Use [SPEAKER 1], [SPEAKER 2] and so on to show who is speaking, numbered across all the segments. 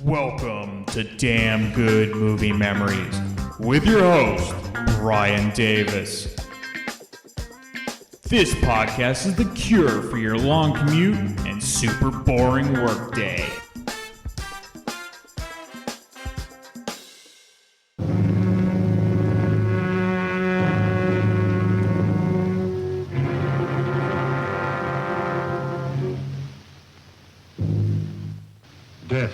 [SPEAKER 1] Welcome to Damn Good Movie Memories with your host, Brian Davis. This podcast is the cure for your long commute and super boring workday.
[SPEAKER 2] Death,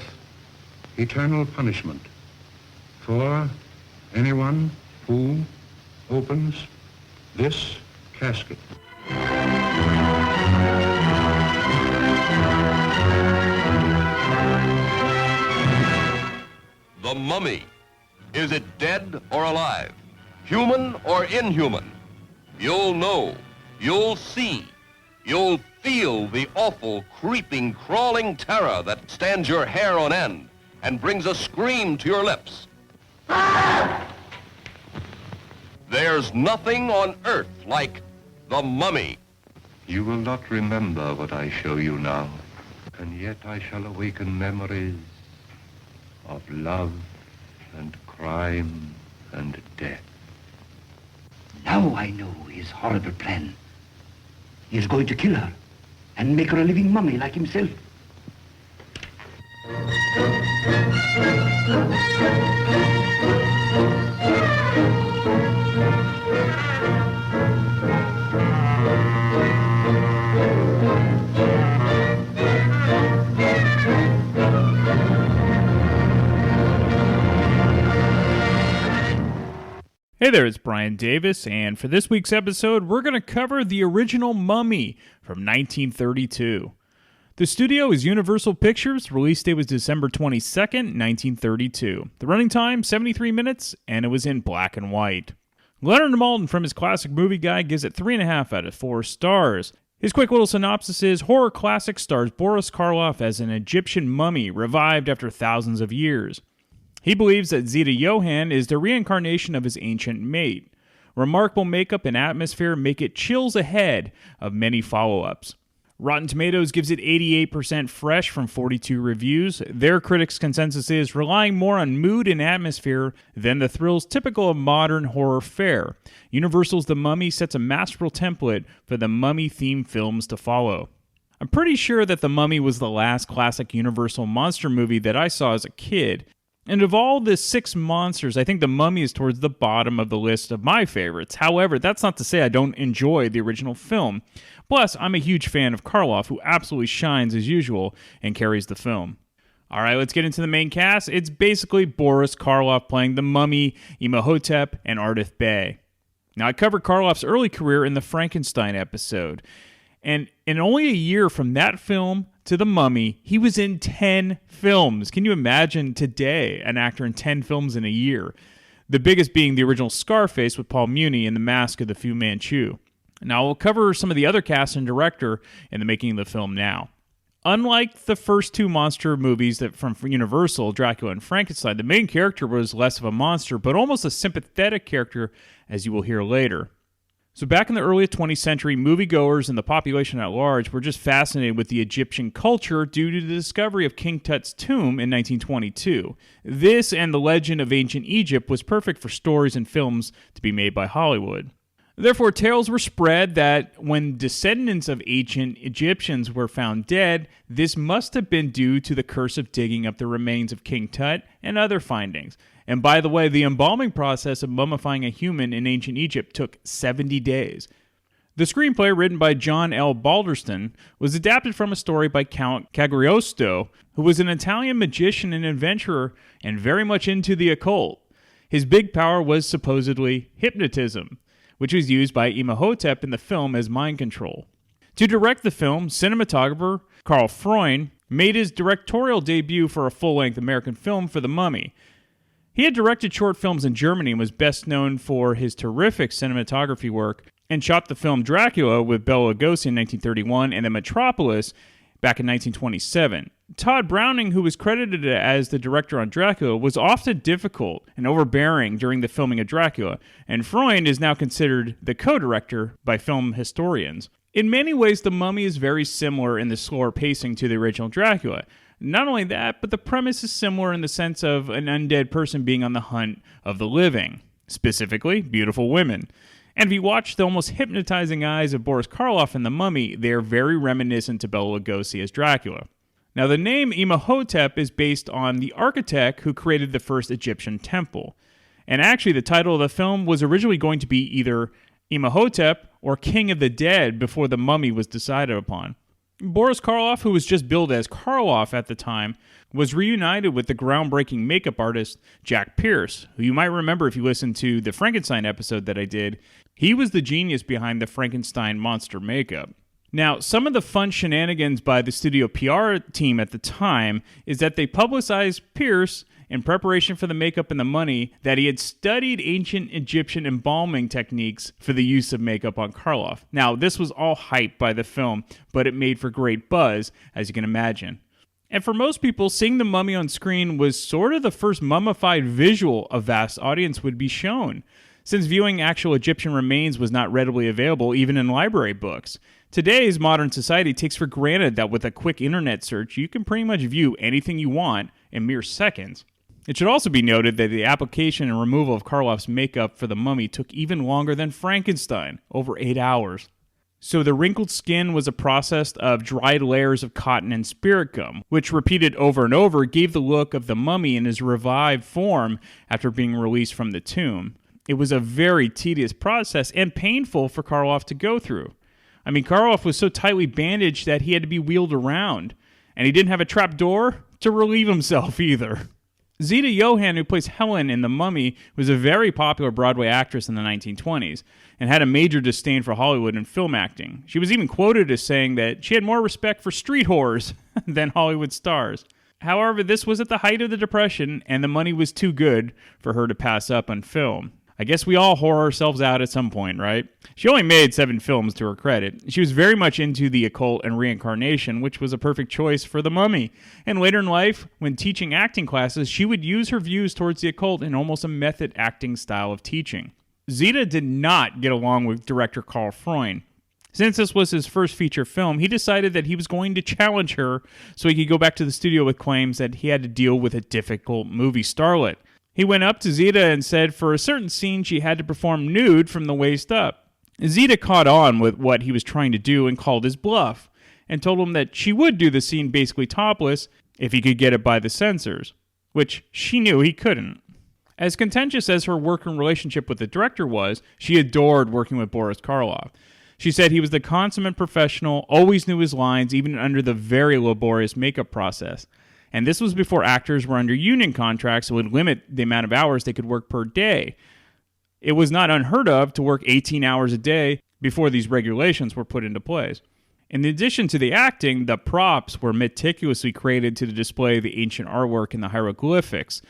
[SPEAKER 2] eternal punishment for anyone who opens this casket.
[SPEAKER 3] The mummy. Is it dead or alive? Human or inhuman? You'll know. You'll see. You'll feel the awful, creeping, crawling terror that stands your hair on end and brings a scream to your lips. There's nothing on earth like the mummy.
[SPEAKER 2] You will not remember what I show you now, and yet I shall awaken memories of love and crime and death.
[SPEAKER 4] Now I know his horrible plan. He is going to kill her and make her a living mummy like himself.
[SPEAKER 1] Hey there, it's Brian Davis, and for this week's episode, we're going to cover the original Mummy from 1932. The studio is Universal Pictures. Release date was December 22nd, 1932. The running time, 73 minutes, and it was in black and white. Leonard Maltin from his classic movie guide gives it 3.5 out of 4 stars. His quick little synopsis is, horror classic stars Boris Karloff as an Egyptian mummy revived after thousands of years. He believes that Zita Johann is the reincarnation of his ancient mate. Remarkable makeup and atmosphere make it chills ahead of many follow-ups. Rotten Tomatoes gives it 88% fresh from 42 reviews. Their critics' consensus is relying more on mood and atmosphere than the thrills typical of modern horror fare. Universal's The Mummy sets a masterful template for the mummy-themed films to follow. I'm pretty sure that The Mummy was the last classic Universal monster movie that I saw as a kid. And of all the 6 monsters, I think The Mummy is towards the bottom of the list of my favorites. However, that's not to say I don't enjoy the original film. Plus, I'm a huge fan of Karloff, who absolutely shines as usual and carries the film. Alright, let's get into the main cast. It's basically Boris Karloff playing the Mummy, Imhotep, and Ardith Bey. Now, I covered Karloff's early career in the Frankenstein episode. And in only a year from that film to The Mummy, he was in 10 films. Can you imagine today an actor in 10 films in a year? The biggest being the original Scarface with Paul Muni and The Mask of the Fu Manchu. Now, we'll cover some of the other cast and director in the making of the film now. Unlike the first 2 monster movies that from Universal, Dracula and Frankenstein, the main character was less of a monster, but almost a sympathetic character, as you will hear later. So back in the early 20th century, moviegoers and the population at large were just fascinated with the Egyptian culture due to the discovery of King Tut's tomb in 1922. This and the legend of ancient Egypt was perfect for stories and films to be made by Hollywood. Therefore, tales were spread that when descendants of ancient Egyptians were found dead, this must have been due to the curse of digging up the remains of King Tut and other findings. And by the way, the embalming process of mummifying a human in ancient Egypt took 70 days. The screenplay, written by John L. Balderston, was adapted from a story by Count Cagliostro, who was an Italian magician and adventurer and very much into the occult. His big power was supposedly hypnotism, which was used by Imhotep in the film as mind control. To direct the film, cinematographer Karl Freund made his directorial debut for a full-length American film for The Mummy. He had directed short films in Germany and was best known for his terrific cinematography work, and shot the film Dracula with Bela Lugosi in 1931 and then Metropolis back in 1927. Todd Browning, who was credited as the director on Dracula, was often difficult and overbearing during the filming of Dracula, and Freund is now considered the co-director by film historians. In many ways, The Mummy is very similar in the slower pacing to the original Dracula. Not only that, but the premise is similar in the sense of an undead person being on the hunt of the living, specifically beautiful women. And if you watch the almost hypnotizing eyes of Boris Karloff in The Mummy, they are very reminiscent to Bela Lugosi as Dracula. Now, the name Imhotep is based on the architect who created the first Egyptian temple. And actually, the title of the film was originally going to be either Imhotep or King of the Dead before The Mummy was decided upon. Boris Karloff, who was just billed as Karloff at the time, was reunited with the groundbreaking makeup artist Jack Pierce, who you might remember if you listened to the Frankenstein episode that I did. He was the genius behind the Frankenstein monster makeup. Now, some of the fun shenanigans by the studio PR team at the time is that they publicized Pierce in preparation for the makeup and the money that he had studied ancient Egyptian embalming techniques for the use of makeup on Karloff. Now, this was all hyped by the film, but it made for great buzz, as you can imagine. And for most people, seeing the mummy on screen was sort of the first mummified visual a vast audience would be shown, since viewing actual Egyptian remains was not readily available even in library books. Today's modern society takes for granted that with a quick internet search, you can pretty much view anything you want in mere seconds. It should also be noted that the application and removal of Karloff's makeup for the mummy took even longer than Frankenstein, over 8 hours. So the wrinkled skin was a process of dried layers of cotton and spirit gum, which repeated over and over gave the look of the mummy in his revived form after being released from the tomb. It was a very tedious process and painful for Karloff to go through. I mean, Karloff was so tightly bandaged that he had to be wheeled around, and he didn't have a trap door to relieve himself either. Zita Johann, who plays Helen in The Mummy, was a very popular Broadway actress in the 1920s and had a major disdain for Hollywood and film acting. She was even quoted as saying that she had more respect for street whores than Hollywood stars. However, this was at the height of the Depression, and the money was too good for her to pass up on film. I guess we all whore ourselves out at some point, right? She only made 7 films to her credit. She was very much into the occult and reincarnation, which was a perfect choice for The Mummy. And later in life, when teaching acting classes, she would use her views towards the occult in almost a method acting style of teaching. Zita did not get along with director Karl Freund. Since this was his first feature film, he decided that he was going to challenge her so he could go back to the studio with claims that he had to deal with a difficult movie starlet. He went up to Zita and said for a certain scene she had to perform nude from the waist up. Zita caught on with what he was trying to do and called his bluff, and told him that she would do the scene basically topless if he could get it by the censors, which she knew he couldn't. As contentious as her working relationship with the director was, she adored working with Boris Karloff. She said he was the consummate professional, always knew his lines, even under the very laborious makeup process. And this was before actors were under union contracts that would limit the amount of hours they could work per day. It was not unheard of to work 18 hours a day before these regulations were put into place. In addition to the acting, the props were meticulously created to display the ancient artwork and the hieroglyphics.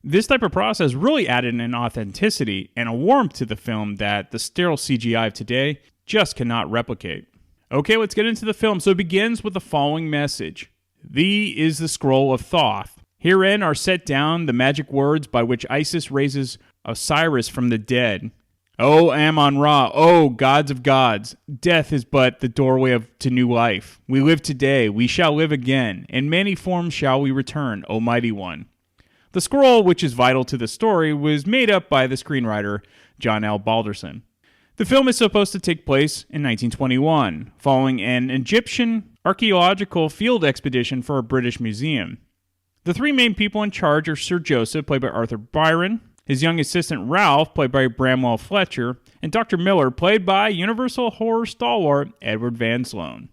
[SPEAKER 1] This type of process really added an authenticity and a warmth to the film that the sterile CGI of today just cannot replicate. Okay, let's get into the film. So it begins with the following message. Thee is the scroll of Thoth. Herein are set down the magic words by which Isis raises Osiris from the dead. O Amun-Ra, O gods of gods, death is but the doorway to new life. We live today, we shall live again. In many forms shall we return, O mighty one. The scroll, which is vital to the story, was made up by the screenwriter John L. Balderson. The film is supposed to take place in 1921, following an Egyptian archaeological field expedition for a British museum. The 3 main people in charge are Sir Joseph, played by Arthur Byron, his young assistant Ralph, played by Bramwell Fletcher, and Dr. Miller, played by Universal horror stalwart Edward Van Sloan.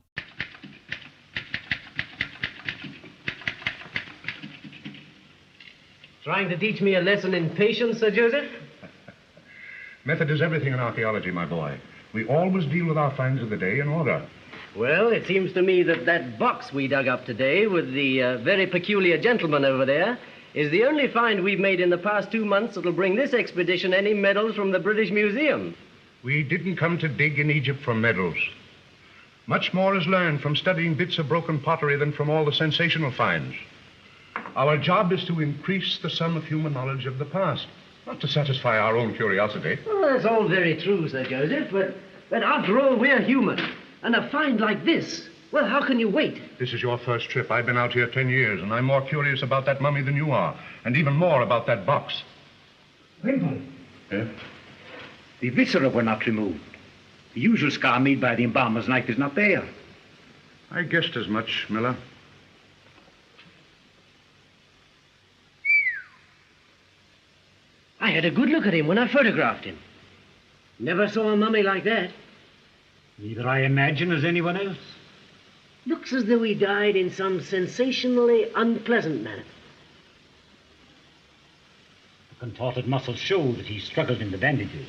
[SPEAKER 5] Trying to teach me a lesson in patience, Sir Joseph?
[SPEAKER 6] Method is everything in archaeology, my boy. We always deal with our finds of the day in order.
[SPEAKER 5] Well, it seems to me that that box we dug up today with the very peculiar gentleman over there is the only find we've made in the past 2 months that'll bring this expedition any medals from the British Museum.
[SPEAKER 6] We didn't come to dig in Egypt for medals. Much more is learned from studying bits of broken pottery than from all the sensational finds. Our job is to increase the sum of human knowledge of the past, not to satisfy our own curiosity.
[SPEAKER 5] Well, that's all very true, Sir Joseph, but after all, we're human. And a find like this, well, how can you wait?
[SPEAKER 6] This is your first trip. I've been out here 10 years, and I'm more curious about that mummy than you are, and even more about that box.
[SPEAKER 4] Wimple,
[SPEAKER 6] Eh?
[SPEAKER 4] the viscera were not removed. The usual scar made by the embalmer's knife is not there.
[SPEAKER 6] I guessed as much, Miller.
[SPEAKER 5] I had a good look at him when I photographed him. Never saw a mummy like that.
[SPEAKER 4] Neither I imagine as anyone else.
[SPEAKER 5] Looks as though he died in some sensationally unpleasant manner.
[SPEAKER 4] The contorted muscles show that he struggled in the bandages.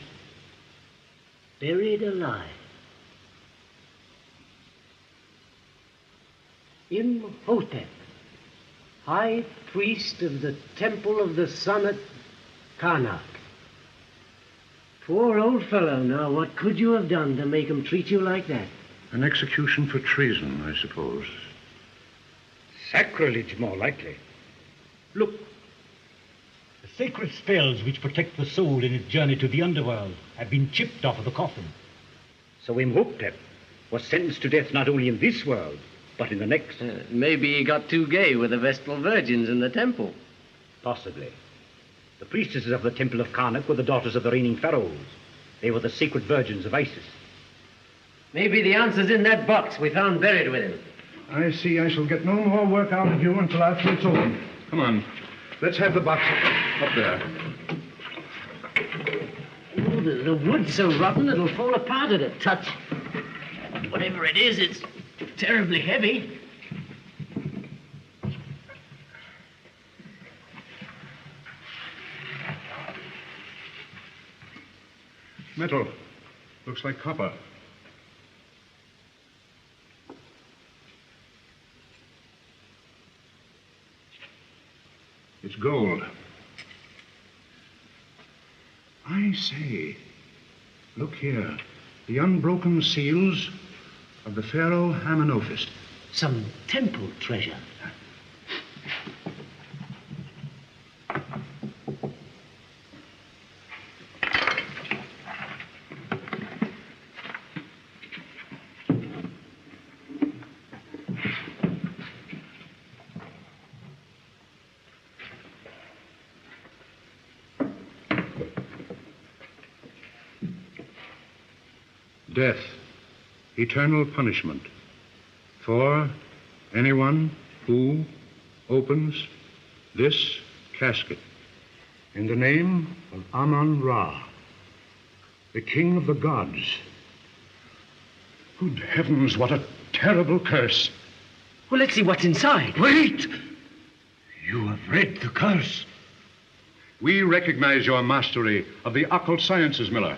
[SPEAKER 5] Buried alive. Imhotep, high priest of the temple of the sun at Karnak. Poor old fellow, now what could you have done to make him treat you like that?
[SPEAKER 6] An execution for treason, I suppose.
[SPEAKER 4] Sacrilege, more likely. Look. The sacred spells which protect the soul in its journey to the underworld have been chipped off of the coffin. So Imhotep was sentenced to death not only in this world, but in the next.
[SPEAKER 5] Maybe he got too gay with the Vestal virgins in the temple.
[SPEAKER 4] Possibly. The priestesses of the temple of Karnak were the daughters of the reigning pharaohs. They were the sacred virgins of Isis.
[SPEAKER 5] Maybe the answer's in that box we found buried with him.
[SPEAKER 6] I see I shall get no more work out of you until after it's over. Come on. Let's have the box up there.
[SPEAKER 5] Oh, the wood's so rotten it'll fall apart at a touch. Whatever it is, it's terribly heavy.
[SPEAKER 6] Metal. Looks like copper. It's gold. I say, look here. The unbroken seals of the pharaoh Amenophis.
[SPEAKER 5] Some temple treasure.
[SPEAKER 6] Death, eternal punishment for anyone who opens this casket in the name of Amun-Ra, the king of the gods. Good heavens, what a terrible curse.
[SPEAKER 5] Well, let's see what's inside.
[SPEAKER 6] Wait! You have read the curse. We recognize your mastery of the occult sciences, Miller.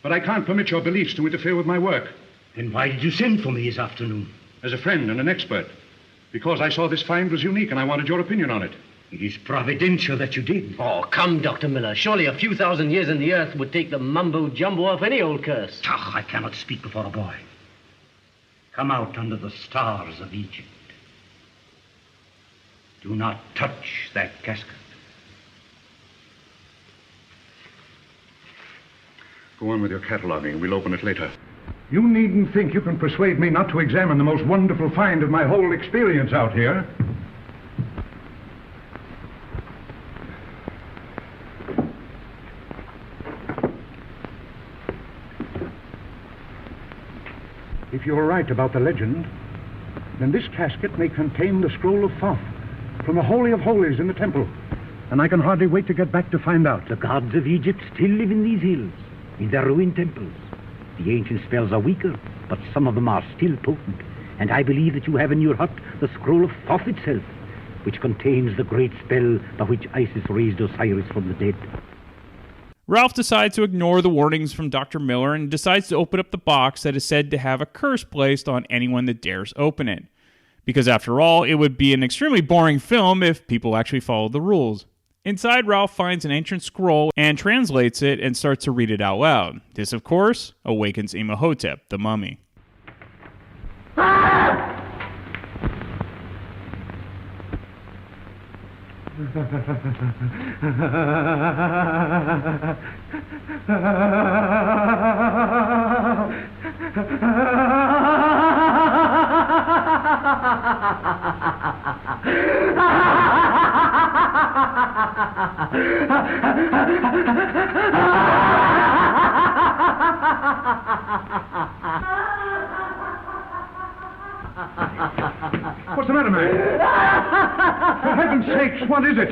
[SPEAKER 6] But I can't permit your beliefs to interfere with my work.
[SPEAKER 4] Then why did you send for me this afternoon?
[SPEAKER 6] As a friend and an expert. Because I saw this find was unique and I wanted your opinion on it.
[SPEAKER 4] It is providential that you did.
[SPEAKER 5] Oh, come, Dr. Miller. Surely a few thousand years in the earth would take the mumbo-jumbo off any old curse.
[SPEAKER 4] Ach, I cannot speak before a boy. Come out under the stars of Egypt. Do not touch that casket.
[SPEAKER 6] Go on with your cataloging. We'll open it later. You needn't think you can persuade me not to examine the most wonderful find of my whole experience out here. If you're right about the legend, then this casket may contain the scroll of Thoth from the Holy of Holies in the temple. And I can hardly wait to get back to find out.
[SPEAKER 4] The gods of Egypt still live in these hills, in their ruined temples. The ancient spells are weaker, but some of them are still potent. And I believe that you have in your hut the scroll of Thoth itself, which contains the great spell by which Isis raised Osiris from the dead.
[SPEAKER 1] Ralph decides to ignore the warnings from Dr. Miller and decides to open up the box that is said to have a curse placed on anyone that dares open it. Because after all, it would be an extremely boring film if people actually followed the rules. Inside, Ralph finds an ancient scroll and translates it and starts to read it out loud. This, of course, awakens Imhotep, the mummy.
[SPEAKER 6] What's the matter, man? For heaven's sakes, what is it?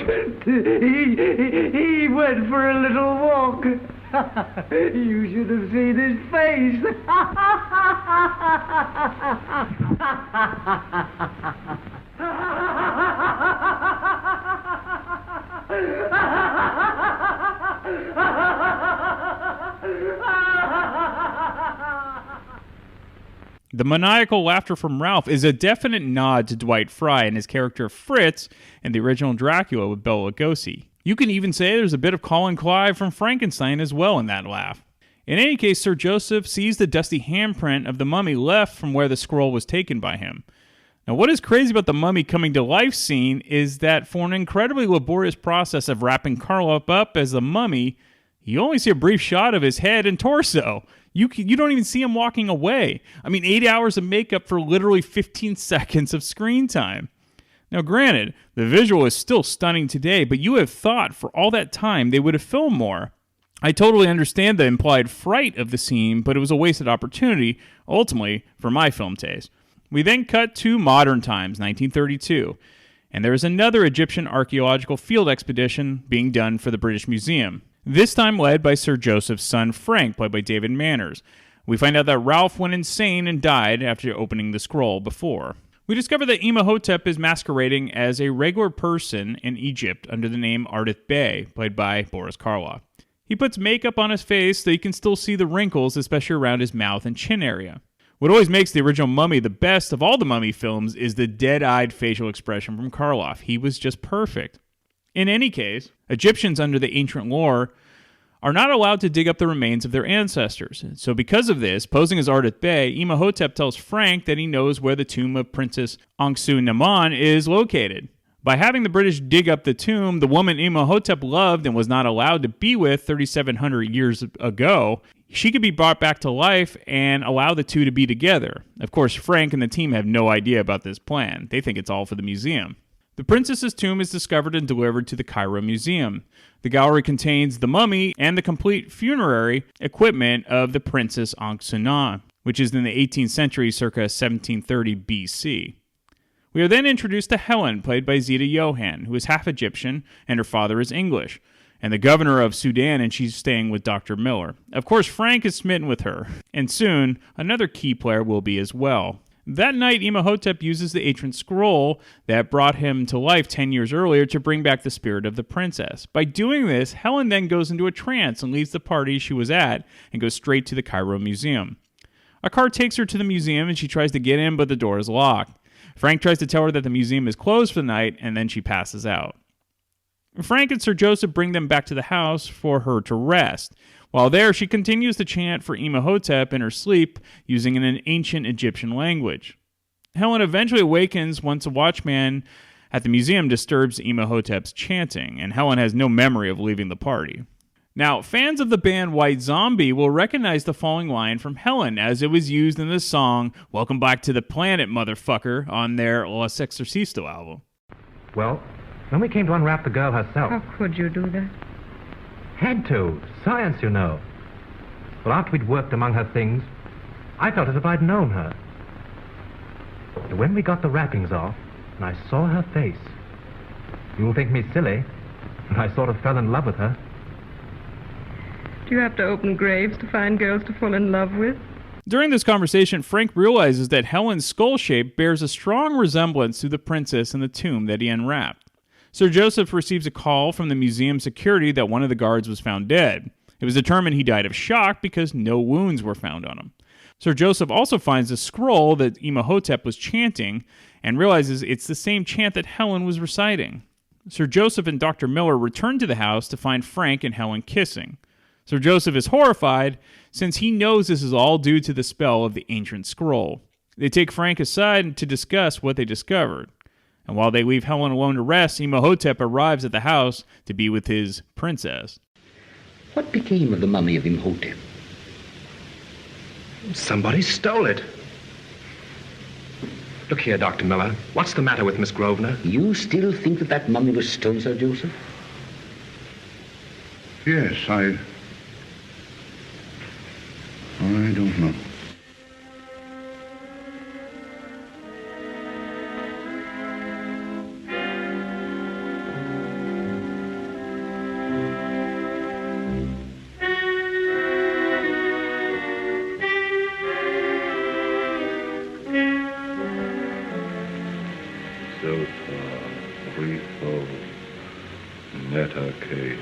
[SPEAKER 7] He went for a little walk. You should have seen his face.
[SPEAKER 1] The maniacal laughter from Ralph is a definite nod to Dwight Frye and his character Fritz in the original Dracula with Bela Lugosi. You can even say there's a bit of Colin Clive from Frankenstein as well in that laugh. In any case, Sir Joseph sees the dusty handprint of the mummy left from where the scroll was taken by him. Now, what is crazy about the mummy coming to life scene is that for an incredibly laborious process of wrapping Karloff up as the mummy, you only see a brief shot of his head and torso. You don't even see him walking away. I mean, 8 hours of makeup for literally 15 seconds of screen time. Now, granted, the visual is still stunning today, but you have thought for all that time they would have filmed more. I totally understand the implied fright of the scene, but it was a wasted opportunity, ultimately, for my film taste. We then cut to modern times, 1932, and there is another Egyptian archaeological field expedition being done for the British Museum. This time led by Sir Joseph's son Frank, played by David Manners. We find out that Ralph went insane and died after opening the scroll before. We discover that Imhotep is masquerading as a regular person in Egypt under the name Ardith Bey, played by Boris Karloff. He puts makeup on his face so you can still see the wrinkles, especially around his mouth and chin area. What always makes the original Mummy the best of all the Mummy films is the dead-eyed facial expression from Karloff. He was just perfect. In any case, Egyptians under the ancient lore are not allowed to dig up the remains of their ancestors. So because of this, posing as Ardith Bey, Imhotep tells Frank that he knows where the tomb of Princess Ankhsu-Naman is located. By having the British dig up the tomb, the woman Imhotep loved and was not allowed to be with 3,700 years ago, she could be brought back to life and allow the two to be together. Of course, Frank and the team have no idea about this plan. They think it's all for the museum. The princess's tomb is discovered and delivered to the Cairo Museum. The gallery contains the mummy and the complete funerary equipment of the Princess Ankhsu-Naman, which is in the 18th century, circa 1730 BC. We are then introduced to Helen, played by Zita Johann, who is half Egyptian and her father is English, and the governor of Sudan, and she's staying with Dr. Miller. Of course, Frank is smitten with her, and soon another key player will be as well. That night, Imhotep uses the ancient scroll that brought him to life 10 years earlier to bring back the spirit of the princess. By doing this, Helen then goes into a trance and leaves the party she was at and goes straight to the Cairo Museum. A car takes her to the museum and she tries to get in, but the door is locked. Frank tries to tell her that the museum is closed for the night, and then she passes out. Frank and Sir Joseph bring them back to the house for her to rest. While there, she continues to chant for Imhotep in her sleep using an ancient Egyptian language. Helen eventually awakens once a watchman at the museum disturbs Imhotep's chanting, and Helen has no memory of leaving the party. Now, fans of the band White Zombie will recognize the following line from Helen, as it was used in the song Welcome Back to the Planet, Motherfucker, on their Los Exorcisto album.
[SPEAKER 8] Well, when we came to unwrap the girl herself...
[SPEAKER 9] How could you do that?
[SPEAKER 8] Had to. Science, you know. Well, after we'd worked among her things, I felt as if I'd known her. And when we got the wrappings off, and I saw her face, you'll think me silly, but I sort of fell in love with her.
[SPEAKER 9] Do you have to open graves to find girls to fall in love with?
[SPEAKER 1] During this conversation, Frank realizes that Helen's skull shape bears a strong resemblance to the princess in the tomb that he unwrapped. Sir Joseph receives a call from the museum security that one of the guards was found dead. It was determined he died of shock because no wounds were found on him. Sir Joseph also finds a scroll that Imhotep was chanting and realizes it's the same chant that Helen was reciting. Sir Joseph and Dr. Miller return to the house to find Frank and Helen kissing. Sir Joseph is horrified since he knows this is all due to the spell of the ancient scroll. They take Frank aside to discuss what they discovered. And while they leave Helen alone to rest, Imhotep arrives at the house to be with his princess.
[SPEAKER 4] What became of the mummy of Imhotep?
[SPEAKER 8] Somebody stole it. Look here, Dr. Miller. What's the matter with Miss Grosvenor?
[SPEAKER 4] You still think that mummy was stolen, Sir Joseph?
[SPEAKER 6] Yes, I don't know.
[SPEAKER 2] So far, threefold, netter cage.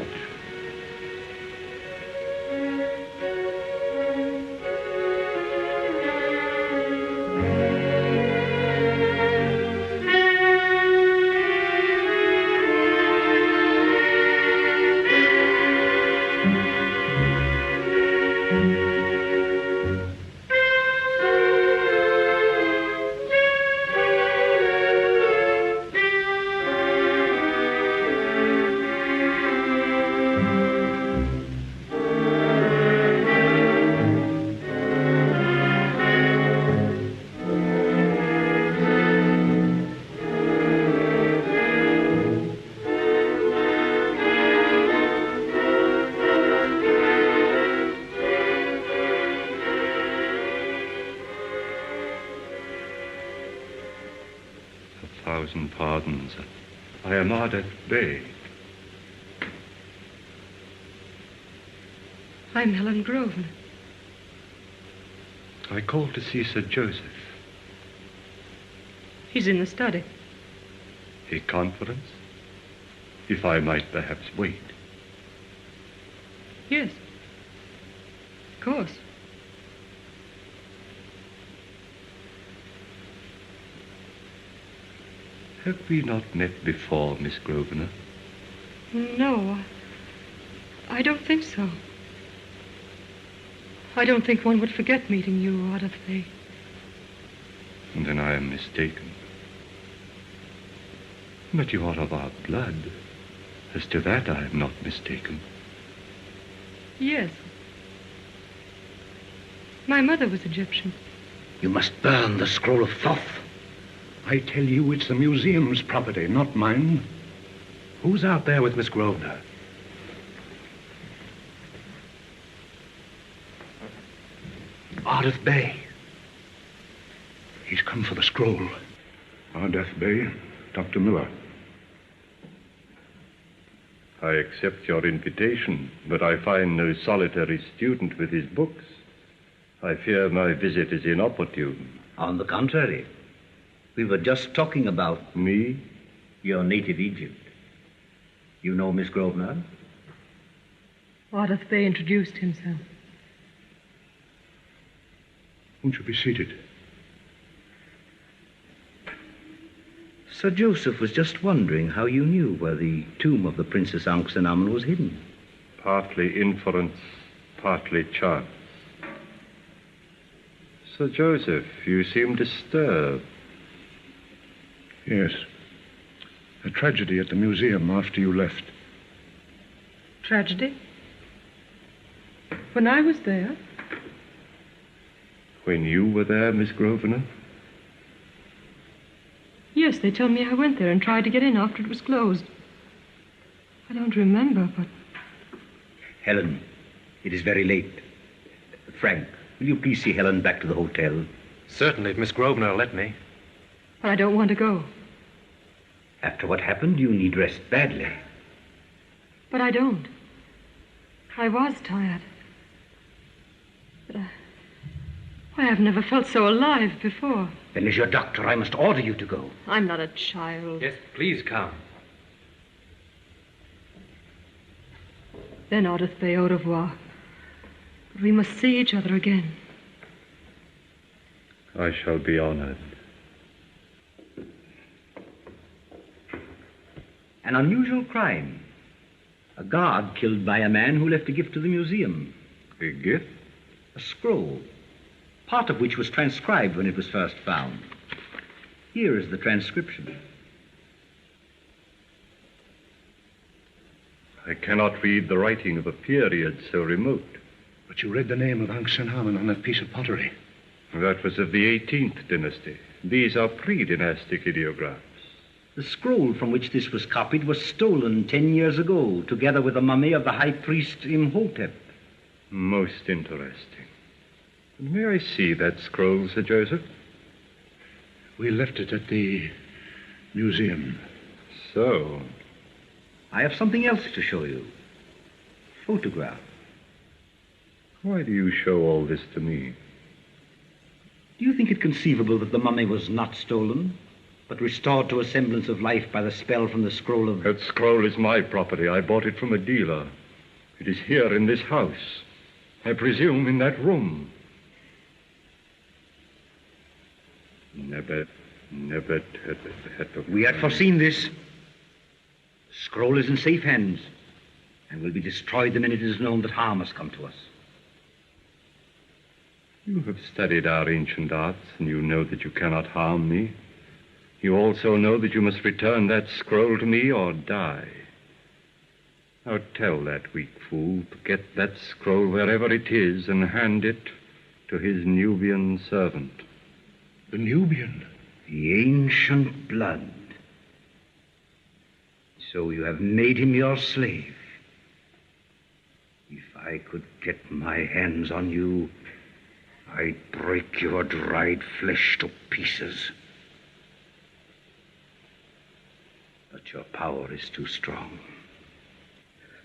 [SPEAKER 2] Thousand pardons. I am Ardeth Bay.
[SPEAKER 9] I'm Helen Grosvenor.
[SPEAKER 2] I called to see Sir Joseph.
[SPEAKER 9] He's in the study.
[SPEAKER 2] A conference? If I might perhaps wait.
[SPEAKER 9] Yes. Of course.
[SPEAKER 2] Have we not met before, Miss Grosvenor?
[SPEAKER 9] No, I don't think so. I don't think one would forget meeting you, Ardeth Bay.
[SPEAKER 2] Then I am mistaken. But you are of our blood. As to that, I am not mistaken.
[SPEAKER 9] Yes. My mother was Egyptian.
[SPEAKER 4] You must burn the scroll of Thoth.
[SPEAKER 6] I tell you, it's the museum's property, not mine.
[SPEAKER 8] Who's out there with Miss Grosvenor?
[SPEAKER 6] Ardeth Bay. He's come for the scroll. Ardeth Bay, Dr. Miller.
[SPEAKER 2] I accept your invitation, but I find no solitary student with his books. I fear my visit is inopportune.
[SPEAKER 4] On the contrary. We were just talking about
[SPEAKER 2] Me?
[SPEAKER 4] your native Egypt. You know Miss Grosvenor?
[SPEAKER 9] Ardeth Bay introduced himself.
[SPEAKER 6] Won't you be seated?
[SPEAKER 4] Sir Joseph was just wondering how you knew where the tomb of the Princess Ankhsenamun was hidden.
[SPEAKER 2] Partly inference, partly chance. Sir Joseph, you seem disturbed.
[SPEAKER 6] Yes. A tragedy at the museum after you left.
[SPEAKER 9] Tragedy? When I was there?
[SPEAKER 2] When you were there, Miss Grosvenor?
[SPEAKER 9] Yes, they tell me I went there and tried to get in after it was closed. I don't remember, but...
[SPEAKER 4] Helen, it is very late. Frank, will you please see Helen back to the hotel?
[SPEAKER 8] Certainly, if Miss Grosvenor will let me.
[SPEAKER 9] But I don't want to go.
[SPEAKER 4] After what happened, you need rest badly.
[SPEAKER 9] But I don't. I was tired. But I've never felt so alive before.
[SPEAKER 4] Then as your doctor, I must order you to go.
[SPEAKER 9] I'm not a child.
[SPEAKER 8] Yes, please come.
[SPEAKER 9] Then, Ardeth Bay, au revoir. But we must see each other again.
[SPEAKER 2] I shall be honored.
[SPEAKER 4] An unusual crime. A guard killed by a man who left a gift to the museum.
[SPEAKER 2] A gift?
[SPEAKER 4] A scroll, part of which was transcribed when it was first found. Here is the transcription.
[SPEAKER 2] I cannot read the writing of a period so remote.
[SPEAKER 6] But you read the name of Anxanamen on that piece of pottery.
[SPEAKER 2] That was of the 18th dynasty. These are pre-dynastic ideographs.
[SPEAKER 4] The scroll from which this was copied was stolen 10 years ago, together with the mummy of the high priest Imhotep.
[SPEAKER 2] Most interesting. May I see that scroll, Sir Joseph?
[SPEAKER 6] We left it at the museum.
[SPEAKER 2] So?
[SPEAKER 4] I have something else to show you. Photograph.
[SPEAKER 2] Why do you show all this to me?
[SPEAKER 4] Do you think it conceivable that the mummy was not stolen, but restored to a semblance of life by the spell from the scroll of...
[SPEAKER 2] That scroll is my property. I bought it from a dealer. It is here in this house. I presume in that room. Never.
[SPEAKER 4] We had foreseen this. The scroll is in safe hands, and will be destroyed the minute it is known that harm has come to us.
[SPEAKER 2] You have studied our ancient arts, and you know that you cannot harm me. You also know that you must return that scroll to me or die. Now tell that weak fool to get that scroll wherever it is and hand it to his Nubian servant.
[SPEAKER 6] The Nubian?
[SPEAKER 4] The ancient blood. So you have made him your slave. If I could get my hands on you, I'd break your dried flesh to pieces. But your power is too strong.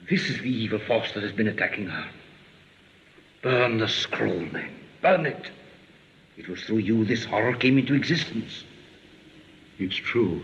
[SPEAKER 4] This is the evil force that has been attacking her. Burn the scroll, then. Burn it. It was through you this horror came into existence.
[SPEAKER 6] It's true.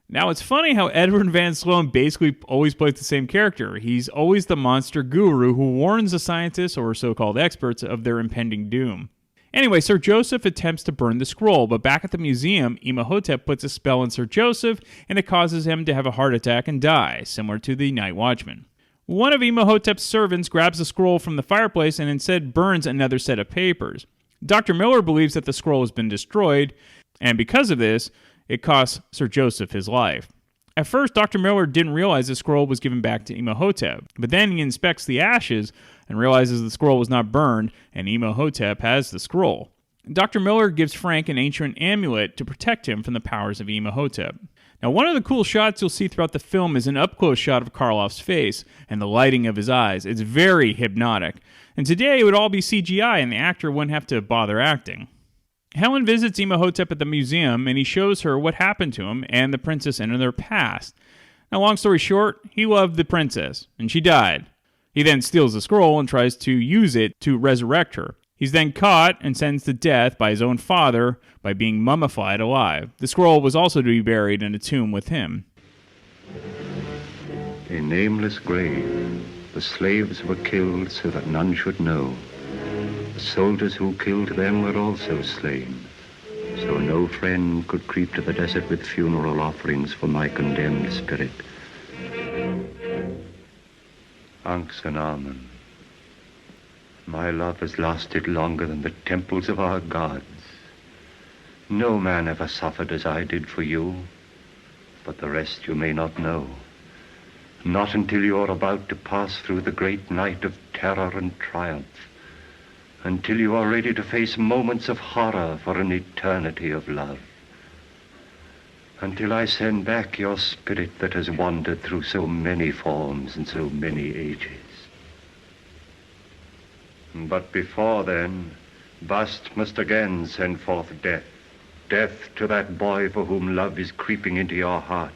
[SPEAKER 1] Now, it's funny how Edward Van Sloan basically always plays the same character. He's always the monster guru who warns the scientists, or so-called experts, of their impending doom. Anyway, Sir Joseph attempts to burn the scroll, but back at the museum, Imhotep puts a spell on Sir Joseph, and it causes him to have a heart attack and die, similar to the Night Watchman. One of Imhotep's servants grabs the scroll from the fireplace and instead burns another set of papers. Dr. Miller believes that the scroll has been destroyed, and because of this, it costs Sir Joseph his life. At first, Dr. Miller didn't realize the scroll was given back to Imhotep, but then he inspects the ashes and realizes the scroll was not burned, and Imhotep has the scroll. Dr. Miller gives Frank an ancient amulet to protect him from the powers of Imhotep. Now, one of the cool shots you'll see throughout the film is an up-close shot of Karloff's face and the lighting of his eyes. It's very hypnotic. And today, it would all be CGI, and the actor wouldn't have to bother acting. Helen visits Imhotep at the museum, and he shows her what happened to him and the princess and their past. Now, long story short, he loved the princess, and she died. He then steals the scroll and tries to use it to resurrect her. He's then caught and sentenced to death by his own father by being mummified alive. The scroll was also to be buried in a tomb with him.
[SPEAKER 2] A nameless grave. The slaves were killed so that none should know. The soldiers who killed them were also slain, so no friend could creep to the desert with funeral offerings for my condemned spirit. Anxanamen, my love has lasted longer than the temples of our gods. No man ever suffered as I did for you, but the rest you may not know. Not until you are about to pass through the great night of terror and triumph. Until you are ready to face moments of horror for an eternity of love. Until I send back your spirit that has wandered through so many forms and so many ages. But before then, Bast must again send forth death. Death to that boy for whom love is creeping into your heart.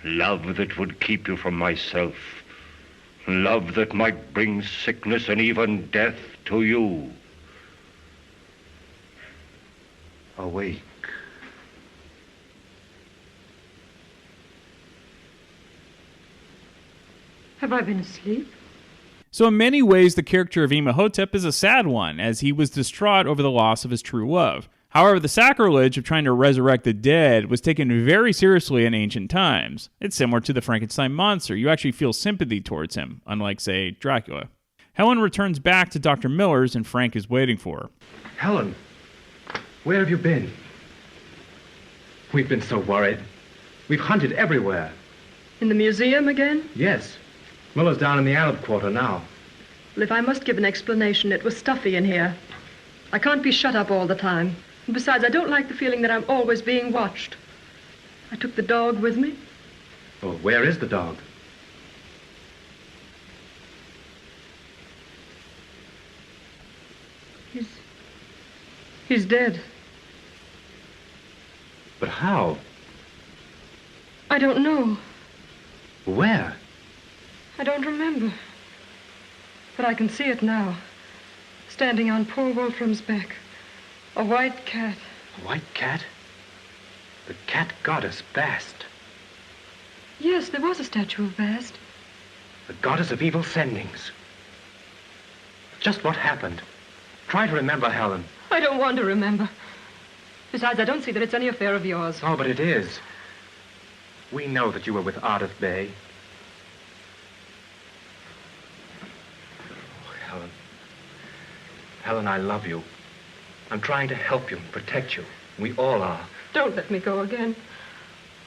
[SPEAKER 2] Love that would keep you from myself. Love that might bring sickness and even death to you. Awake.
[SPEAKER 9] Have I been asleep?
[SPEAKER 1] So in many ways, the character of Imhotep is a sad one, as he was distraught over the loss of his true love. However, the sacrilege of trying to resurrect the dead was taken very seriously in ancient times. It's similar to the Frankenstein monster. You actually feel sympathy towards him, unlike, say, Dracula. Helen returns back to Dr. Miller's, and Frank is waiting for her.
[SPEAKER 10] Helen, where have you been? We've been so worried. We've hunted everywhere.
[SPEAKER 9] In the museum again?
[SPEAKER 10] Yes. Miller's down in the Arab quarter now.
[SPEAKER 9] Well, if I must give an explanation, it was stuffy in here. I can't be shut up all the time. And besides, I don't like the feeling that I'm always being watched. I took the dog with me.
[SPEAKER 10] Oh, where is the dog?
[SPEAKER 9] He's dead.
[SPEAKER 10] But how?
[SPEAKER 9] I don't know.
[SPEAKER 10] Where?
[SPEAKER 9] I don't remember. But I can see it now. Standing on poor Wolfram's back. A white cat.
[SPEAKER 10] A white cat? The cat goddess, Bast.
[SPEAKER 9] Yes, there was a statue of Bast.
[SPEAKER 10] The goddess of evil sendings. Just what happened? Try to remember, Helen.
[SPEAKER 9] I don't want to remember. Besides, I don't see that it's any affair of yours.
[SPEAKER 10] Oh, but it is. We know that you were with Ardith Bay. Oh, Helen. Helen, I love you. I'm trying to help you and protect you. We all are.
[SPEAKER 9] Don't let me go again.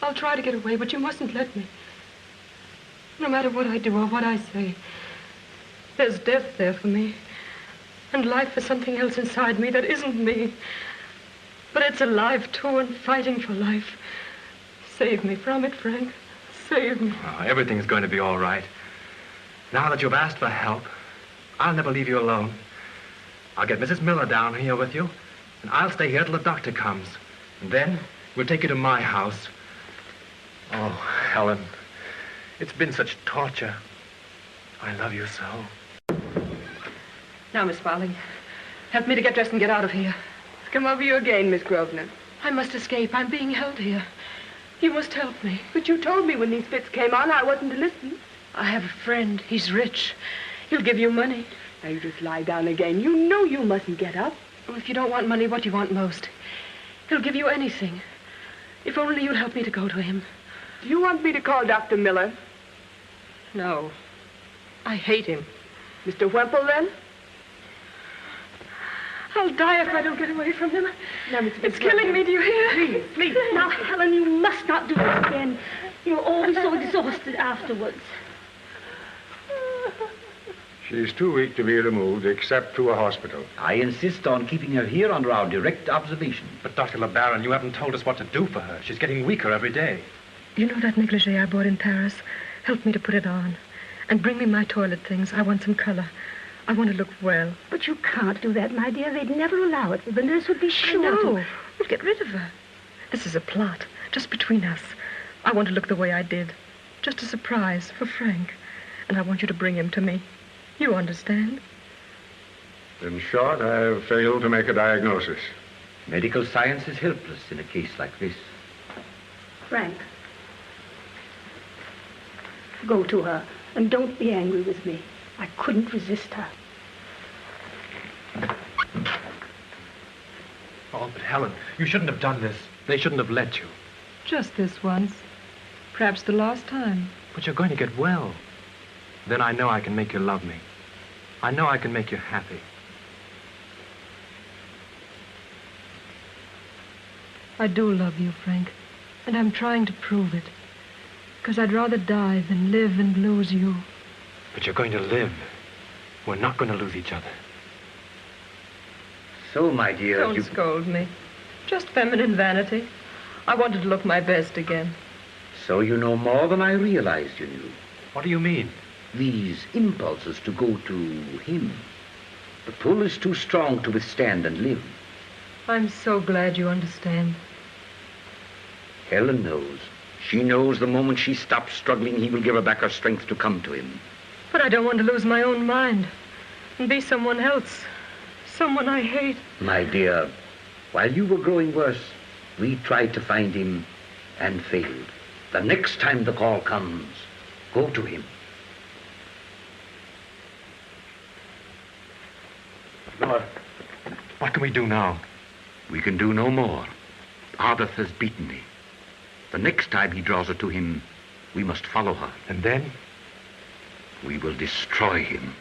[SPEAKER 9] I'll try to get away, but you mustn't let me. No matter what I do or what I say, there's death there for me. And life for something else inside me that isn't me. But it's alive, too, and fighting for life. Save me from it, Frank. Save me.
[SPEAKER 10] Oh, everything's going to be all right. Now that you've asked for help, I'll never leave you alone. I'll get Mrs. Miller down here with you, and I'll stay here till the doctor comes. And then we'll take you to my house. Oh, Helen, it's been such torture. I love you so.
[SPEAKER 9] Now, Miss Farley, help me to get dressed and get out of here.
[SPEAKER 11] It's come over you again, Miss Grosvenor.
[SPEAKER 9] I must escape. I'm being held here. You must help me.
[SPEAKER 11] But you told me when these fits came on I wasn't to listen.
[SPEAKER 9] I have a friend. He's rich. He'll give you money.
[SPEAKER 11] Now, you just lie down again. You know you mustn't get up.
[SPEAKER 9] Well, if you don't want money, what do you want most? He'll give you anything. If only you'll help me to go to him.
[SPEAKER 11] Do you want me to call Dr. Miller?
[SPEAKER 9] No. I hate him.
[SPEAKER 11] Mr. Wemple, then?
[SPEAKER 9] I'll die if I don't get away from him.
[SPEAKER 11] Now,
[SPEAKER 9] it's killing me, do you hear?
[SPEAKER 11] Please, please.
[SPEAKER 12] Now, Helen, you must not do this again. You're always so exhausted afterwards.
[SPEAKER 6] She's too weak to be removed, except to a hospital.
[SPEAKER 4] I insist on keeping her here under our direct observation.
[SPEAKER 10] But, Dr. LeBaron, you haven't told us what to do for her. She's getting weaker every day.
[SPEAKER 9] You know that negligee I bought in Paris? Help me to put it on. And bring me my toilet things. I want some color. I want to look well.
[SPEAKER 12] But you can't do that, my dear. They'd never allow it. The nurse would be sure
[SPEAKER 9] No,
[SPEAKER 12] to.
[SPEAKER 9] we'll get rid of her. This is a plot, just between us. I want to look the way I did. Just a surprise for Frank. And I want you to bring him to me. You understand?
[SPEAKER 6] In short, I have failed to make a diagnosis.
[SPEAKER 4] Medical science is helpless in a case like this.
[SPEAKER 12] Frank, go to her, and don't be angry with me. I couldn't resist her.
[SPEAKER 10] Oh, but Helen, you shouldn't have done this. They shouldn't have let you.
[SPEAKER 9] Just this once. Perhaps the last time.
[SPEAKER 10] But you're going to get well. Then I know I can make you love me. I know I can make you happy.
[SPEAKER 9] I do love you, Frank. And I'm trying to prove it. Because I'd rather die than live and lose you.
[SPEAKER 10] But you're going to live. We're not going to lose each other.
[SPEAKER 4] So, my dear,
[SPEAKER 9] Don't scold me. Just feminine vanity. I wanted to look my best again.
[SPEAKER 4] So you know more than I realized you knew.
[SPEAKER 10] What do you mean?
[SPEAKER 4] These impulses to go to him. The pull is too strong to withstand and live.
[SPEAKER 9] I'm so glad you understand.
[SPEAKER 4] Helen knows. She knows the moment she stops struggling, he will give her back her strength to come to him.
[SPEAKER 9] But I don't want to lose my own mind and be someone else. Someone I hate.
[SPEAKER 4] My dear, while you were growing worse, we tried to find him and failed. The next time the call comes, go to him.
[SPEAKER 10] Miller, what can we do now?
[SPEAKER 4] We can do no more. Ardith has beaten me. The next time he draws her to him, we must follow her.
[SPEAKER 10] And then?
[SPEAKER 4] We will destroy him.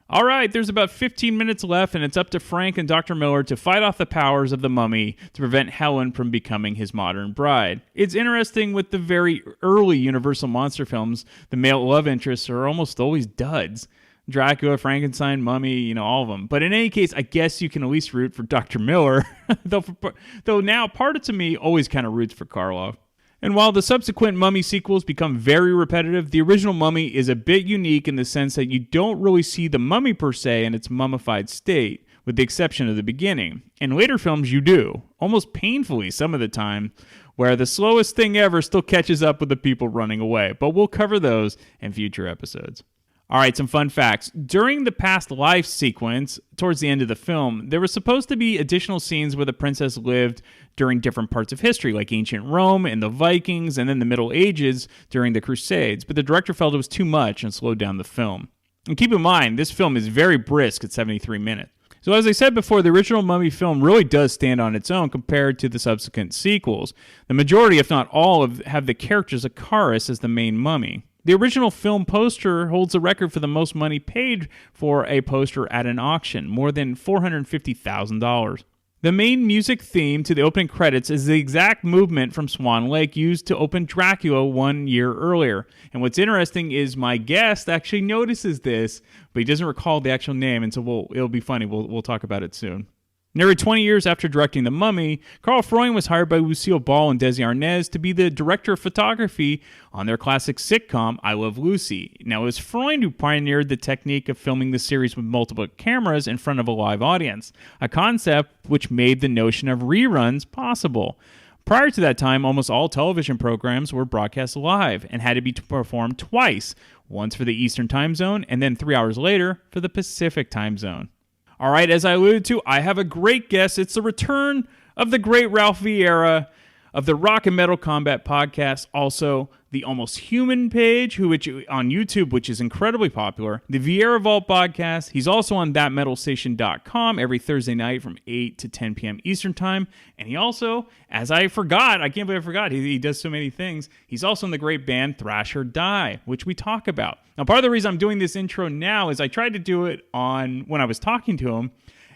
[SPEAKER 1] All right, there's about 15 minutes left, and it's up to Frank and Dr. Miller to fight off the powers of the mummy to prevent Helen from becoming his modern bride. It's interesting with the very early Universal monster films, the male love interests are almost always duds. Dracula, Frankenstein, Mummy, all of them. But in any case, I guess you can at least root for Dr. Miller, though now part of me always kind of roots for Karloff. And while the subsequent Mummy sequels become very repetitive, the original Mummy is a bit unique in the sense that you don't really see the mummy per se in its mummified state, with the exception of the beginning. In later films, you do, almost painfully some of the time, where the slowest thing ever still catches up with the people running away. But we'll cover those in future episodes. All right, some fun facts. During the past life sequence, towards the end of the film, there was supposed to be additional scenes where the princess lived during different parts of history, like ancient Rome and the Vikings, and then the Middle Ages during the Crusades. But the director felt it was too much and slowed down the film. And keep in mind, this film is very brisk at 73 minutes. So as I said before, the original Mummy film really does stand on its own compared to the subsequent sequels. The majority, if not all, have the characters of Karis as the main mummy. The original film poster holds the record for the most money paid for a poster at an auction, more than $450,000. The main music theme to the opening credits is the exact movement from Swan Lake used to open Dracula 1 year earlier. And what's interesting is my guest actually notices this, but he doesn't recall the actual name, and so it'll be funny. We'll talk about it soon. Nearly 20 years after directing The Mummy, Carl Freund was hired by Lucille Ball and Desi Arnaz to be the director of photography on their classic sitcom, I Love Lucy. Now, it was Freund who pioneered the technique of filming the series with multiple cameras in front of a live audience, a concept which made the notion of reruns possible. Prior to that time, almost all television programs were broadcast live and had to be performed twice, once for the Eastern Time Zone and then 3 hours later for the Pacific Time Zone. All right, as I alluded to, I have a great guest. It's the return of the great Ralph Vieira of the Rock and Metal Combat podcast, also the Almost Human page, which on YouTube, which is incredibly popular, the Vieira Vault podcast. He's also on thatmetalstation.com every Thursday night from 8 to 10 p.m. Eastern Time. And he also, as I forgot, I can't believe I forgot, he does so many things. He's also in the great band Thrash or Die, which we talk about. Now, part of the reason I'm doing this intro now is I tried to do it when I was talking to him,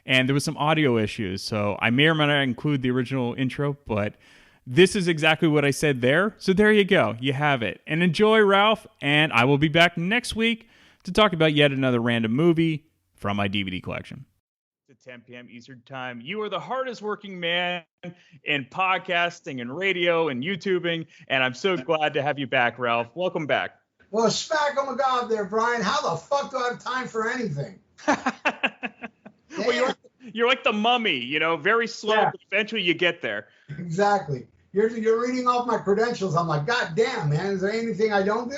[SPEAKER 1] and there was some audio issues. So I may or may not include the original intro, but this is exactly what I said there. So there you go. You have it. And enjoy, Ralph. And I will be back next week to talk about yet another random movie from my DVD collection. At 10 p.m. Eastern Time. You are the hardest working man in podcasting and radio and YouTubing. And I'm so glad to have you back, Ralph. Welcome back.
[SPEAKER 13] Well, smack on the gob there, Brian. How the fuck do I have time for anything?
[SPEAKER 1] Well, you're like the mummy, very slow, yeah. But eventually you get there.
[SPEAKER 13] Exactly. You're reading off my credentials. I'm like, God damn, man. Is there anything I don't do?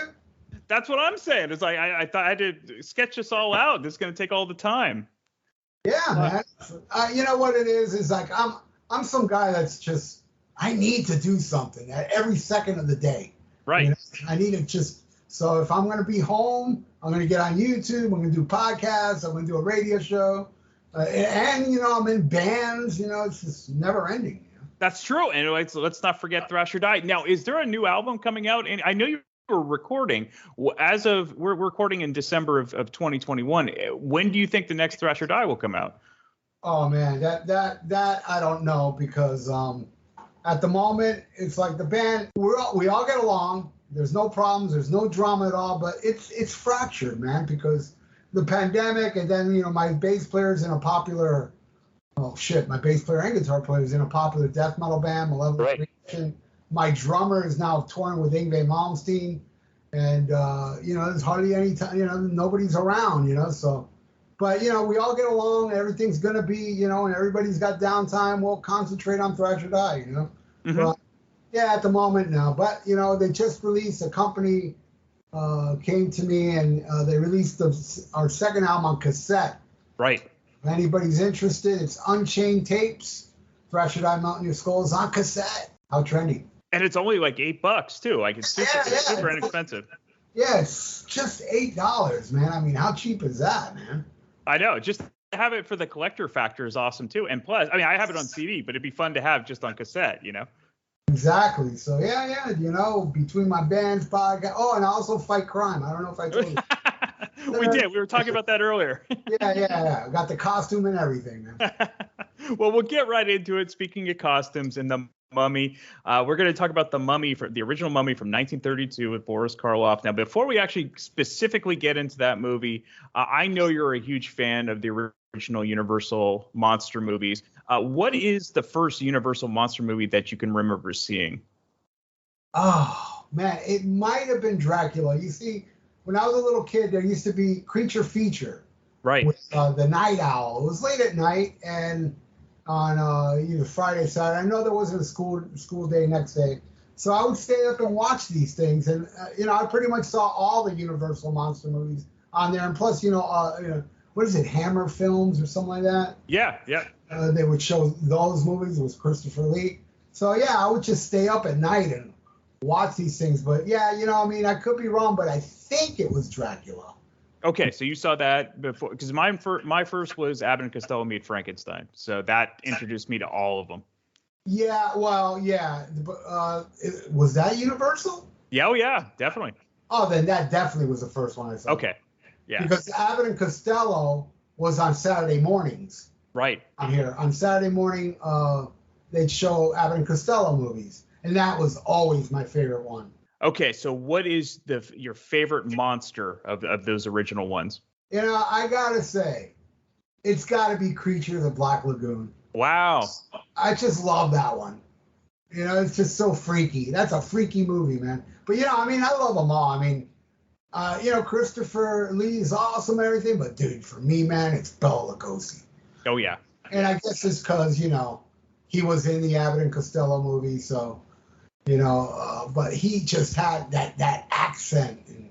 [SPEAKER 1] That's what I'm saying. It's like I thought I had to sketch this all out. This is going to take all the time.
[SPEAKER 13] Yeah, man. You know what it is? Is like I'm some guy that's just I need to do something at every second of the day.
[SPEAKER 1] Right.
[SPEAKER 13] I need to just. So if I'm going to be home, I'm going to get on YouTube. I'm going to do podcasts. I'm going to do a radio show. And I'm in bands. It's just never ending.
[SPEAKER 1] That's true. And let's not forget Thrash or Die. Now, is there a new album coming out? And I know you were recording. We're recording in December of 2021. When do you think the next Thrash or Die will come out?
[SPEAKER 13] Oh man, that I don't know, because at the moment it's like the band we all get along. There's no problems. There's no drama at all. But it's fractured, man, because the pandemic, and then my bass player's in a popular. Oh shit! My bass player and guitar player is in a popular death metal band, Malevolent
[SPEAKER 1] Right.
[SPEAKER 13] Creation. My drummer is now touring with Yngwie Malmsteen, and there's hardly any time. Nobody's around. So, but we all get along. Everything's gonna be, and everybody's got downtime. We'll concentrate on Thrash or Die.
[SPEAKER 1] Mm-hmm.
[SPEAKER 13] But yeah, at the moment now. But they just released a company. Came to me and they released our second album on cassette.
[SPEAKER 1] Right.
[SPEAKER 13] If anybody's interested, it's Unchained Tapes. Thrash or Die Melt in Your Skulls on cassette. How trendy.
[SPEAKER 1] And it's only like $8 too. Like it's super inexpensive.
[SPEAKER 13] Yeah, it's just $8, man. I mean, how cheap is that, man?
[SPEAKER 1] I know. Just to have it for the collector factor is awesome too. And plus, I mean, I have it on CD, but it'd be fun to have just on cassette,
[SPEAKER 13] Exactly. So yeah, between my bands, podcast. Oh, and I also fight crime. I don't know if I told you.
[SPEAKER 1] We did. We were talking about that earlier.
[SPEAKER 13] Yeah. Got the costume and everything, man.
[SPEAKER 1] Well, we'll get right into it. Speaking of costumes and the Mummy, we're going to talk about the Mummy, the original Mummy from 1932 with Boris Karloff. Now, before we actually specifically get into that movie, I know you're a huge fan of the original Universal monster movies. What is the first Universal monster movie that you can remember seeing?
[SPEAKER 13] Oh, man, it might have been Dracula. You see, when I was a little kid, there used to be Creature Feature.
[SPEAKER 1] Right.
[SPEAKER 13] With the Night Owl. It was late at night and on either Friday, Saturday. I know there wasn't a school day next day. So I would stay up and watch these things. And, I pretty much saw all the Universal monster movies on there. And plus, what is it, Hammer Films or something like that?
[SPEAKER 1] Yeah.
[SPEAKER 13] They would show those movies. It was Christopher Lee. So, yeah, I would just stay up at night and watch these things. But, yeah, I could be wrong, but I think it was Dracula.
[SPEAKER 1] Okay, so you saw that before, because my first was Abbott and Costello Meet Frankenstein. So that introduced me to all of them.
[SPEAKER 13] Yeah, well, yeah. Was that Universal?
[SPEAKER 1] Yeah, oh yeah, definitely.
[SPEAKER 13] Oh, then that definitely was the first one I saw.
[SPEAKER 1] Okay, yeah.
[SPEAKER 13] Because Abbott and Costello was on Saturday mornings.
[SPEAKER 1] Right.
[SPEAKER 13] On Saturday morning, they'd show Abbott and Costello movies, and that was always my favorite one.
[SPEAKER 1] Okay, so what is your favorite monster of those original ones?
[SPEAKER 13] I gotta say, it's gotta be Creature of the Black Lagoon.
[SPEAKER 1] Wow.
[SPEAKER 13] I just love that one. It's just so freaky. That's a freaky movie, man. But I love them all. Christopher Lee is awesome and everything, but dude, for me, man, it's Bela Lugosi.
[SPEAKER 1] Oh yeah.
[SPEAKER 13] And I guess it's because he was in the Abbott and Costello movie, so. But he just had that accent and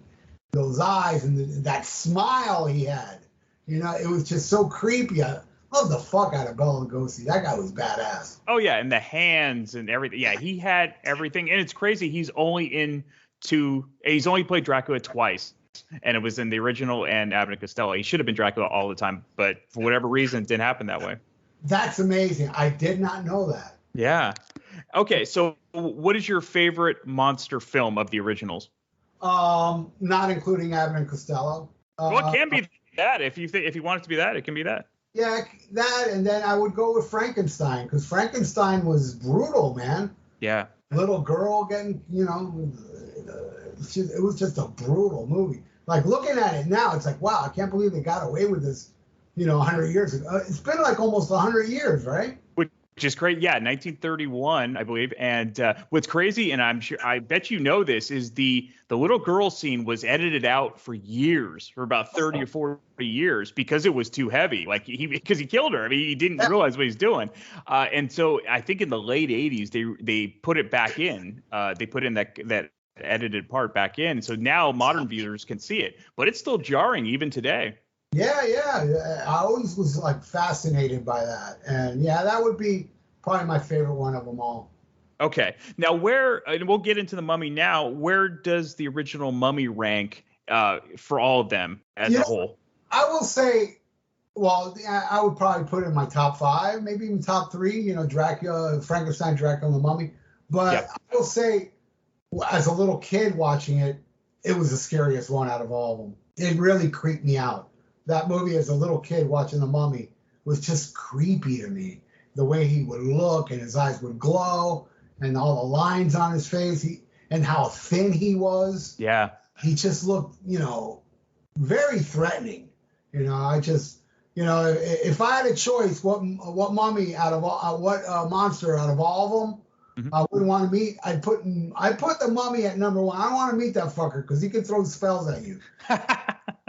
[SPEAKER 13] those eyes and that smile he had. It was just so creepy. I love the fuck out of Bela Lugosi. That guy was badass.
[SPEAKER 1] Oh yeah, and the hands and everything. Yeah, he had everything, and it's crazy. He's only played Dracula twice, and it was in the original and Abbott and Costello. He should have been Dracula all the time, but for whatever reason, it didn't happen that way.
[SPEAKER 13] That's amazing. I did not know that.
[SPEAKER 1] Yeah. Okay, so what is your favorite monster film of the originals?
[SPEAKER 13] Not including Abbott and Costello.
[SPEAKER 1] Well, it can be that. If you want it to be that, it can be that.
[SPEAKER 13] Yeah, that, and then I would go with Frankenstein, because Frankenstein was brutal, man.
[SPEAKER 1] Yeah.
[SPEAKER 13] Little girl getting, it was just a brutal movie. Like, looking at it now, it's like, wow, I can't believe they got away with this, 100 years ago. It's been like almost 100 years, right?
[SPEAKER 1] Which is great. Yeah, 1931, I believe. And what's crazy, and I bet you know this, is the little girl scene was edited out for years, for about 30 or 40 years, because it was too heavy. Like because he killed her. I mean, he didn't realize what he's doing. And so I think in the late 80s they put it back in. They put in that edited part back in. So now modern viewers can see it, but it's still jarring even today.
[SPEAKER 13] Yeah. I always was like fascinated by that. And yeah, that would be probably my favorite one of them all.
[SPEAKER 1] Okay. Now and we'll get into the Mummy now, where does the original Mummy rank for all of them as a whole? I
[SPEAKER 13] will say, well, I would probably put it in my top 5, maybe even top 3, Dracula, Frankenstein, Dracula, and the Mummy. But I will say, as a little kid watching it, it was the scariest one out of all of them. It really creeped me out. That movie as a little kid watching The Mummy was just creepy to me. The way he would look and his eyes would glow and all the lines on his face and how thin he was.
[SPEAKER 1] Yeah.
[SPEAKER 13] He just looked, very threatening. I just, if I had a choice, what mummy out of all, what monster out of all of them I wouldn't want to meet, I'd put the Mummy at number 1. I don't want to meet that fucker because he can throw spells at you.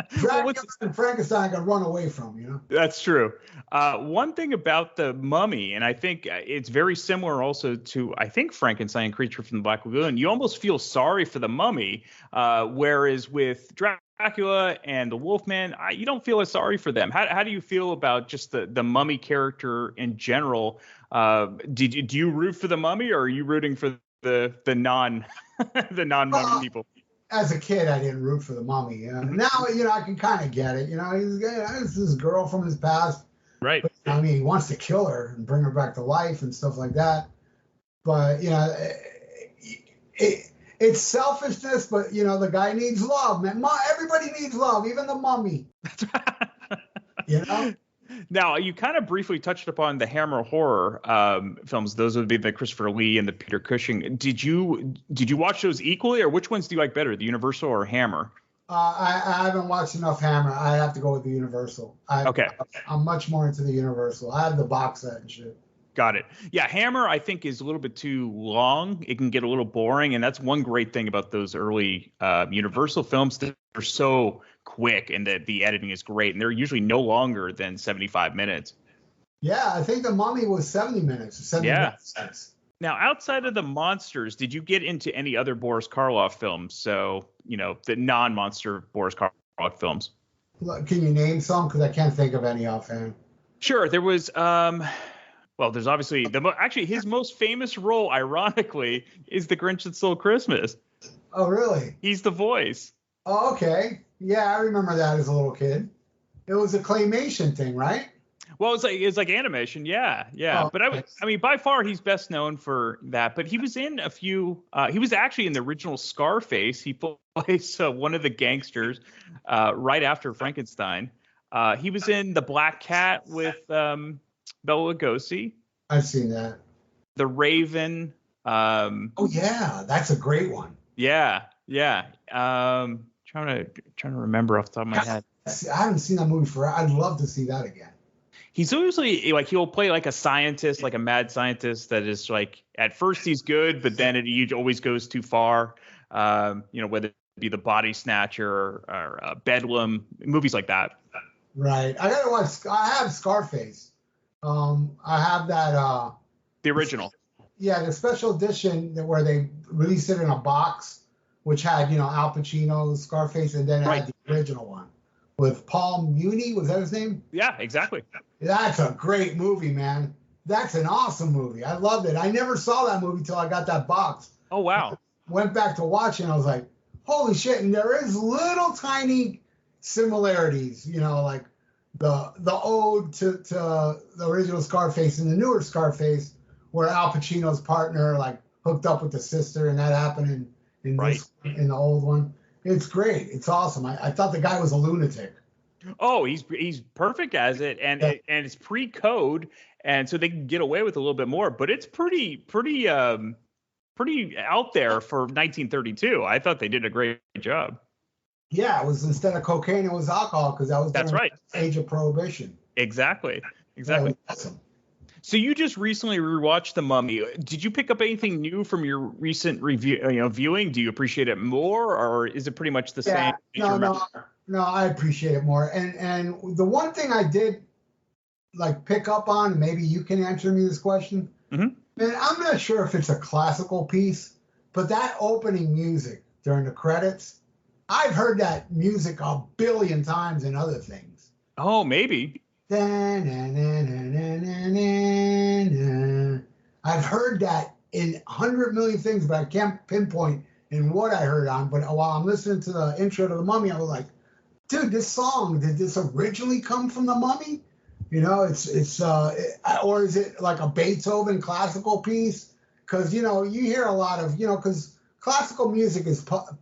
[SPEAKER 13] Dracula and Frankenstein I can run away from,
[SPEAKER 1] That's true. One thing about the Mummy, and I think it's very similar also to, I think, Frankenstein and Creature from the Black Lagoon, you almost feel sorry for the Mummy, whereas with Dracula and the Wolfman, you don't feel as sorry for them. How do you feel about just the Mummy character in general? Do you root for the Mummy, or are you rooting for the non-Mummy people?
[SPEAKER 13] As a kid, I didn't root for the Mummy. Now, I can kind of get it. He's this girl from his past.
[SPEAKER 1] Right.
[SPEAKER 13] But, he wants to kill her and bring her back to life and stuff like that. But, it It's selfishness, but you know the guy needs love, man. Everybody needs love, even the mummy. You know.
[SPEAKER 1] Now, you kind of briefly touched upon the Hammer horror films. Those would be the Christopher Lee and the Peter Cushing. Did you watch those equally, or which ones do you like better, the Universal or Hammer?
[SPEAKER 13] I haven't watched enough Hammer. I have to go with the Universal.
[SPEAKER 1] Okay.
[SPEAKER 13] I'm much more into the Universal. I have the box set and shit.
[SPEAKER 1] Got it. Yeah, Hammer, I think, is a little bit too long. It can get a little boring, and that's one great thing about those early Universal films. They're so quick, and the editing is great, and they're usually no longer than 75 minutes.
[SPEAKER 13] Yeah, I think The Mummy was 70 minutes. 70 minutes.
[SPEAKER 1] Now, outside of the monsters, did you get into any other Boris Karloff films? So, you know, the non-monster Boris Karloff films.
[SPEAKER 13] Can you name some? Because I can't think of any offhand.
[SPEAKER 1] Sure. There was, well, there's obviously, actually, his most famous role, ironically, is The Grinch That Stole Christmas.
[SPEAKER 13] Oh, really?
[SPEAKER 1] He's the voice.
[SPEAKER 13] Oh, okay. Yeah, I remember that as a little kid. It was a claymation thing, right?
[SPEAKER 1] Well, it's like animation, yeah.
[SPEAKER 13] Oh,
[SPEAKER 1] but I mean, by far he's best known for that. But he was in a few. He was actually in the original Scarface. He plays one of the gangsters right after Frankenstein. He was in The Black Cat with Bela Lugosi.
[SPEAKER 13] I've seen that.
[SPEAKER 1] The Raven.
[SPEAKER 13] Oh yeah, that's a great one.
[SPEAKER 1] Yeah. Trying to remember off the top of my head.
[SPEAKER 13] I haven't seen that movie forever. I'd love to see that again.
[SPEAKER 1] He's usually like he'll play like a scientist, like a mad scientist that is like at first he's good, but then it always goes too far. Whether it be The Body Snatcher or Bedlam, movies like that.
[SPEAKER 13] Right. I gotta watch. I have Scarface. I have that.
[SPEAKER 1] The original.
[SPEAKER 13] Yeah, the special edition where they released it in a box, which had Al Pacino's Scarface, and then it had the original one with Paul Muni. Was that his name?
[SPEAKER 1] Yeah, exactly.
[SPEAKER 13] That's a great movie, man. That's an awesome movie. I loved it. I never saw that movie till I got that box.
[SPEAKER 1] Oh, wow.
[SPEAKER 13] Went back to watch it, and I was like, holy shit. And there is little tiny similarities, like the ode to the original Scarface and the newer Scarface, where Al Pacino's partner hooked up with the sister, and that happened in the old one. It's great. It's awesome. I thought the guy was a lunatic.
[SPEAKER 1] Oh, he's perfect as it, and it's pre-code, and so they can get away with a little bit more. But it's pretty out there for 1932. I thought they did a great job. Yeah,
[SPEAKER 13] it was instead of cocaine, it was alcohol, because that's right. Age of Prohibition.
[SPEAKER 1] Exactly.
[SPEAKER 13] Awesome.
[SPEAKER 1] So you just recently rewatched The Mummy. Did you pick up anything new from your recent viewing? Do you appreciate it more, or is it pretty much the same?
[SPEAKER 13] No, I appreciate it more. And the one thing I did pick up on, maybe you can answer me this question.
[SPEAKER 1] Mm-hmm.
[SPEAKER 13] And I'm not sure if it's a classical piece, but that opening music during the credits, I've heard that music a billion times in other things.
[SPEAKER 1] Oh, maybe.
[SPEAKER 13] I've heard that in 100 million things, but I can't pinpoint in what I heard on. But while I'm listening to the intro to The Mummy, I was like, dude, this song, did this originally come from The Mummy? Or is it like a Beethoven classical piece? Because, you hear a lot of, because classical music is public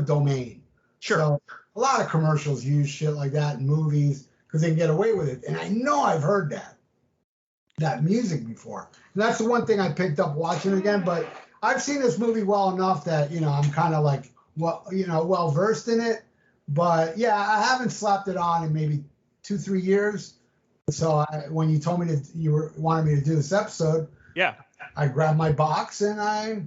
[SPEAKER 13] domain.
[SPEAKER 1] Sure.
[SPEAKER 13] So a lot of commercials use shit like that in movies because they can get away with it. And I know I've heard that music before. And that's the one thing I picked up watching again. But I've seen this movie well enough that, I'm kind of well versed in it. But yeah, I haven't slapped it on in maybe 2-3 years. So when you told me you wanted me to do this episode,
[SPEAKER 1] yeah,
[SPEAKER 13] I grabbed my box and I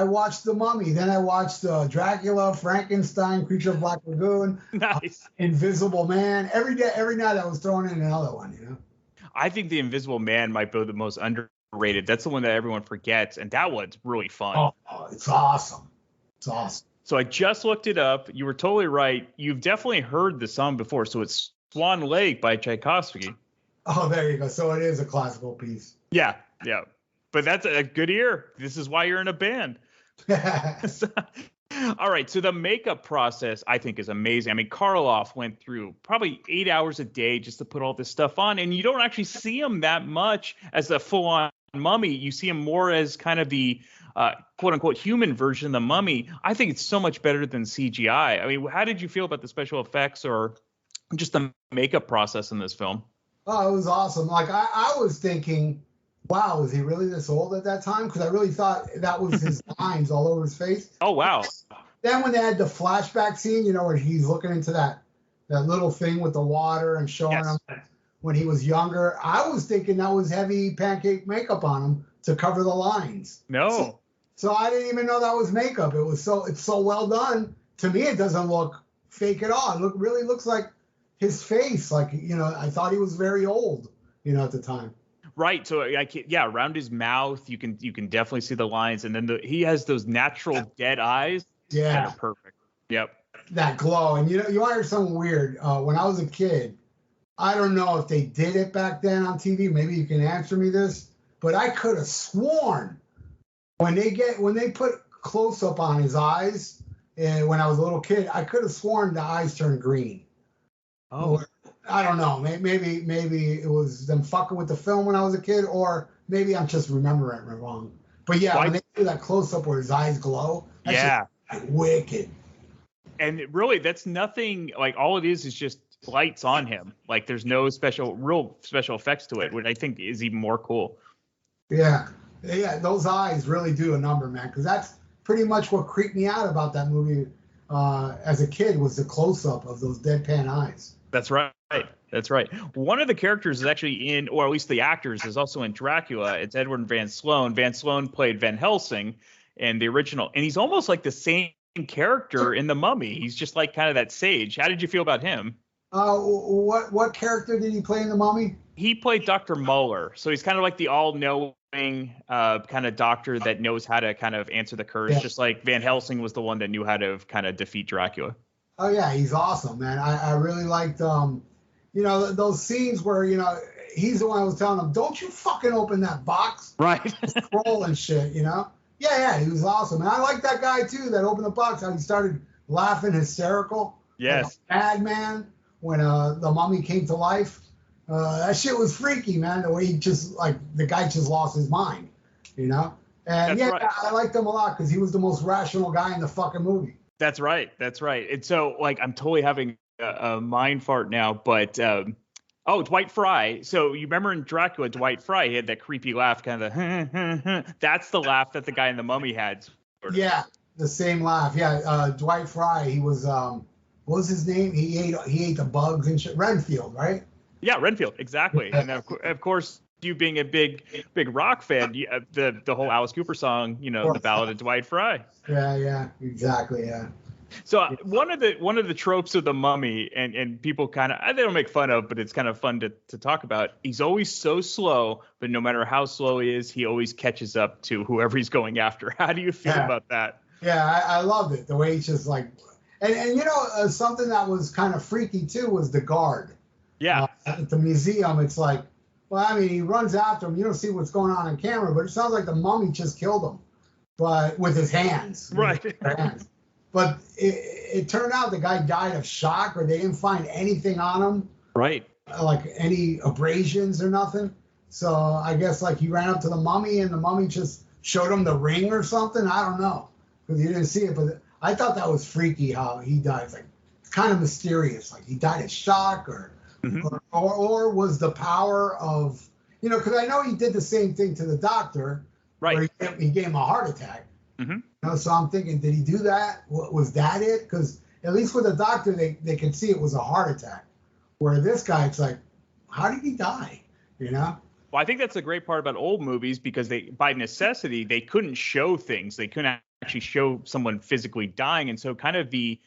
[SPEAKER 13] watched The Mummy. Then I watched Dracula, Frankenstein, Creature of Black Lagoon,
[SPEAKER 1] nice.
[SPEAKER 13] Invisible Man. Every night I was throwing in another one.
[SPEAKER 1] I think The Invisible Man might be the most underrated. That's the one that everyone forgets, and that one's really fun.
[SPEAKER 13] Oh, it's awesome. It's awesome.
[SPEAKER 1] So I just looked it up. You were totally right. You've definitely heard the song before. So it's Swan Lake by Tchaikovsky.
[SPEAKER 13] Oh, there you go. So it is a classical piece.
[SPEAKER 1] Yeah. But that's a good ear. This is why you're in a band. All right. So the makeup process, I think, is amazing. I mean, Karloff went through probably 8 hours a day just to put all this stuff on. And you don't actually see him that much as a full-on mummy. You see him more as kind of the quote unquote human version of the Mummy, I think it's so much better than CGI. I mean, how did you feel about the special effects or just the makeup process in this film?
[SPEAKER 13] Oh, it was awesome. Like I was thinking, wow, was he really this old at that time? Because I really thought that was his lines all over his face.
[SPEAKER 1] Oh, wow.
[SPEAKER 13] Then when they had the flashback scene, you know, where he's looking into that little thing with the water and showing him when he was younger, I was thinking that was heavy pancake makeup on him to cover the lines.
[SPEAKER 1] No.
[SPEAKER 13] So I didn't even know that was makeup. It's so well done. To me, it doesn't look fake at all. It really looks like his face. Like, you know, I thought he was very old, you know, at the time.
[SPEAKER 1] Right. So around his mouth, you can definitely see the lines, and then he has those natural dead eyes.
[SPEAKER 13] Yeah.
[SPEAKER 1] Kind of perfect. Yep.
[SPEAKER 13] That glow. And you know, you want to hear something weird? When I was a kid, I don't know if they did it back then on TV. Maybe you can answer me this, but I could have sworn when they put close up on his eyes, and when I was a little kid, I could have sworn the eyes turned green.
[SPEAKER 1] Oh.
[SPEAKER 13] Or, I don't know. Maybe it was them fucking with the film when I was a kid, or maybe I'm just remembering it wrong. But yeah, when they do that close up where his eyes glow, that's just wicked.
[SPEAKER 1] And really, that's nothing. Like, all it is just lights on him. Like, there's no real special effects to it, which I think is even more cool.
[SPEAKER 13] Yeah, those eyes really do a number, man. Because that's pretty much what creeped me out about that movie as a kid, was the close up of those deadpan eyes.
[SPEAKER 1] That's right. That's right. One of the characters is actually in, or at least the actors, is also in Dracula. It's Edward Van Sloan. Van Sloan played Van Helsing in the original, and he's almost like the same character in The Mummy. He's just like kind of that sage. How did you feel about him?
[SPEAKER 13] What character did he play in The Mummy?
[SPEAKER 1] He played Dr. Muller. So he's kind of like the all-knowing kind of doctor that knows how to kind of answer the curse, just like Van Helsing was the one that knew how to kind of defeat Dracula.
[SPEAKER 13] Oh, yeah, he's awesome, man. I really liked, you know, those scenes where, you know, he's the one who was telling him, don't you fucking open that box.
[SPEAKER 1] Right.
[SPEAKER 13] Scroll and shit, you know? Yeah, he was awesome. And I like that guy, too, that opened the box, how he started laughing hysterical.
[SPEAKER 1] Yes.
[SPEAKER 13] Like a madman when the Mummy came to life. That shit was freaky, man, the way he just, like, the guy just lost his mind, you know? And,
[SPEAKER 1] That's right.
[SPEAKER 13] I liked him a lot because he was the most rational guy in the fucking movie.
[SPEAKER 1] That's right. And so, like, I'm totally having a mind fart now, but Dwight Fry. So you remember in Dracula, Dwight Fry, he had that creepy laugh, kind of that's the laugh that the guy in The Mummy had.
[SPEAKER 13] Yeah, the same laugh. Yeah, Dwight Fry, he was, what was his name? He ate the bugs and shit. Renfield, right?
[SPEAKER 1] Yeah, Renfield, exactly. And of course, you being a big rock fan, the whole Alice Cooper song, you know, the Ballad of Dwight Fry.
[SPEAKER 13] Yeah, exactly, yeah.
[SPEAKER 1] So one of the tropes of The Mummy, and people kind of, they don't make fun of, but it's kind of fun to talk about. He's always so slow, but no matter how slow he is, he always catches up to whoever he's going after. How do you feel about that?
[SPEAKER 13] Yeah, I loved it. The way he's just like, and you know, something that was kind of freaky too was the guard.
[SPEAKER 1] Yeah.
[SPEAKER 13] At the museum, it's like, well, I mean, he runs after him. You don't see what's going on camera, but it sounds like the Mummy just killed him, but with his hands.
[SPEAKER 1] Right.
[SPEAKER 13] But it turned out the guy died of shock, or they didn't find anything on him.
[SPEAKER 1] Right.
[SPEAKER 13] Like any abrasions or nothing. So I guess like he ran up to the Mummy, and the Mummy just showed him the ring or something. I don't know, because you didn't see it. But I thought that was freaky how he died. It's like kind of mysterious. Like he died of shock, or was the power of, you know, because I know he did the same thing to the doctor.
[SPEAKER 1] Right.
[SPEAKER 13] Where he gave him a heart attack.
[SPEAKER 1] Mm-hmm.
[SPEAKER 13] You know, so I'm thinking, did he do that? Was that it? Because at least with the doctor, they could see it was a heart attack. Where this guy, it's like, how did he die? You know?
[SPEAKER 1] Well, I think that's the great part about old movies, because by necessity, they couldn't show things. They couldn't actually show someone physically dying. And so kind of the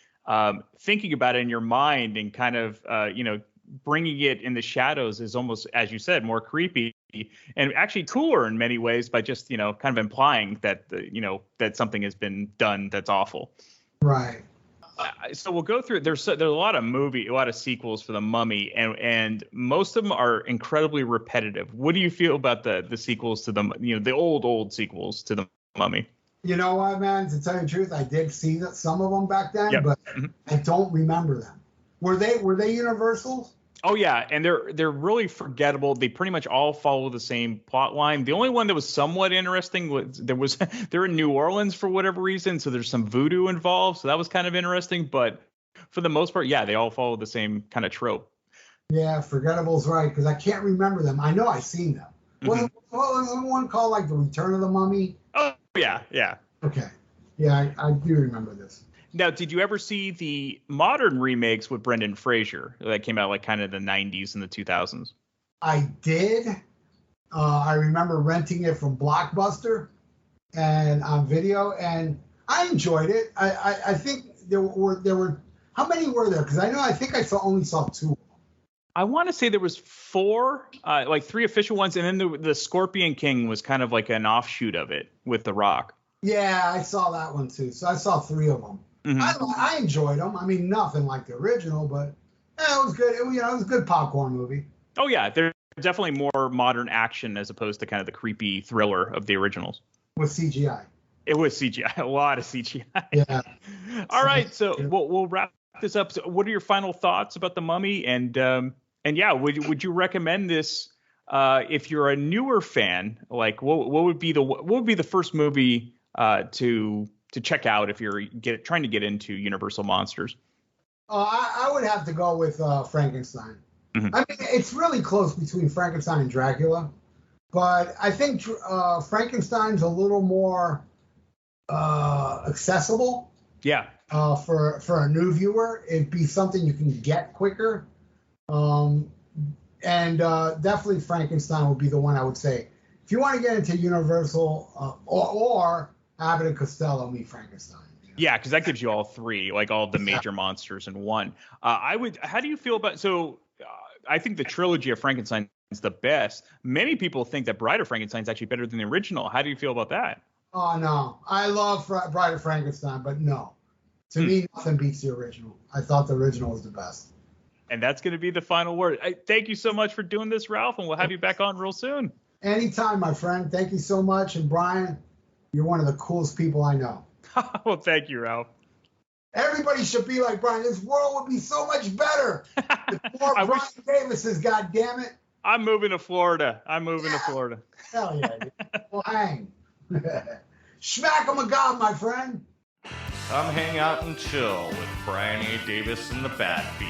[SPEAKER 1] thinking about it in your mind and kind of, bringing it in the shadows is almost, as you said, more creepy and actually cooler in many ways by just, kind of implying that, that something has been done that's awful.
[SPEAKER 13] Right.
[SPEAKER 1] So we'll go through. There's a lot of sequels for The Mummy, and most of them are incredibly repetitive. What do you feel about the sequels to the old sequels to The Mummy?
[SPEAKER 13] You know what, man? To tell you the truth, I did see some of them back then, but I don't remember them. Were they Universal?
[SPEAKER 1] Oh yeah, and they're really forgettable. They pretty much all follow the same plot line. The only one that was somewhat interesting was they're in New Orleans for whatever reason, so there's some voodoo involved. So that was kind of interesting, but for the most part, yeah, they all follow the same kind of trope.
[SPEAKER 13] Yeah, forgettable's right, because I can't remember them. I know I've seen them. What was the one called like The Return of the Mummy?
[SPEAKER 1] Oh yeah.
[SPEAKER 13] Okay. Yeah, I do remember this.
[SPEAKER 1] Now, did you ever see the modern remakes with Brendan Fraser that came out like kind of the 90s and the 2000s?
[SPEAKER 13] I did. I remember renting it from Blockbuster and on video, and I enjoyed it. I think there were how many were there? Because I think I only saw 2.
[SPEAKER 1] I want to say there was 4, like 3 official ones, and then the Scorpion King was kind of like an offshoot of it with The Rock.
[SPEAKER 13] Yeah, I saw that one too. So I saw 3 of them.
[SPEAKER 1] Mm-hmm.
[SPEAKER 13] I enjoyed them. I mean, nothing like the original, but it was good. It was a good popcorn movie.
[SPEAKER 1] Oh yeah, they're definitely more modern action as opposed to kind of the creepy thriller of the originals.
[SPEAKER 13] With CGI.
[SPEAKER 1] It was CGI, a lot of CGI.
[SPEAKER 13] Yeah.
[SPEAKER 1] All right, so we'll wrap this up. So what are your final thoughts about The Mummy? And yeah, would you recommend this if you're a newer fan? Like, what would be the first movie to check out if you're trying to get into Universal monsters?
[SPEAKER 13] I would have to go with Frankenstein.
[SPEAKER 1] Mm-hmm.
[SPEAKER 13] I mean, it's really close between Frankenstein and Dracula, but I think Frankenstein's a little more accessible.
[SPEAKER 1] Yeah.
[SPEAKER 13] For a new viewer, it'd be something you can get quicker. And definitely Frankenstein would be the one I would say. If you want to get into Universal or Abbott and Costello, meet Frankenstein.
[SPEAKER 1] Yeah, because that gives you all 3, like all the major monsters in one. How do you feel about, I think the trilogy of Frankenstein is the best. Many people think that Bride of Frankenstein is actually better than the original. How do you feel about that?
[SPEAKER 13] Oh, no. I love Bride of Frankenstein, but no. To me, nothing beats the original. I thought the original was the best.
[SPEAKER 1] And that's going to be the final word. Thank you so much for doing this, Ralph, and we'll have you back on real soon.
[SPEAKER 13] Anytime, my friend. Thank you so much. And Brian, you're one of the coolest people I know.
[SPEAKER 1] Well, thank you, Ralph.
[SPEAKER 13] Everybody should be like Brian. This world would be so much better if more Brian Davises, goddammit.
[SPEAKER 1] I'm moving to Florida.
[SPEAKER 13] Hell yeah. Well, hang. Smack 'em a gob, my friend.
[SPEAKER 14] Come hang out and chill with Brian A. Davis and the Bat Beat.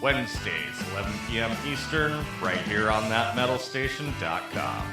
[SPEAKER 14] Wednesdays, 11 p.m. Eastern, right here on thatmetalstation.com.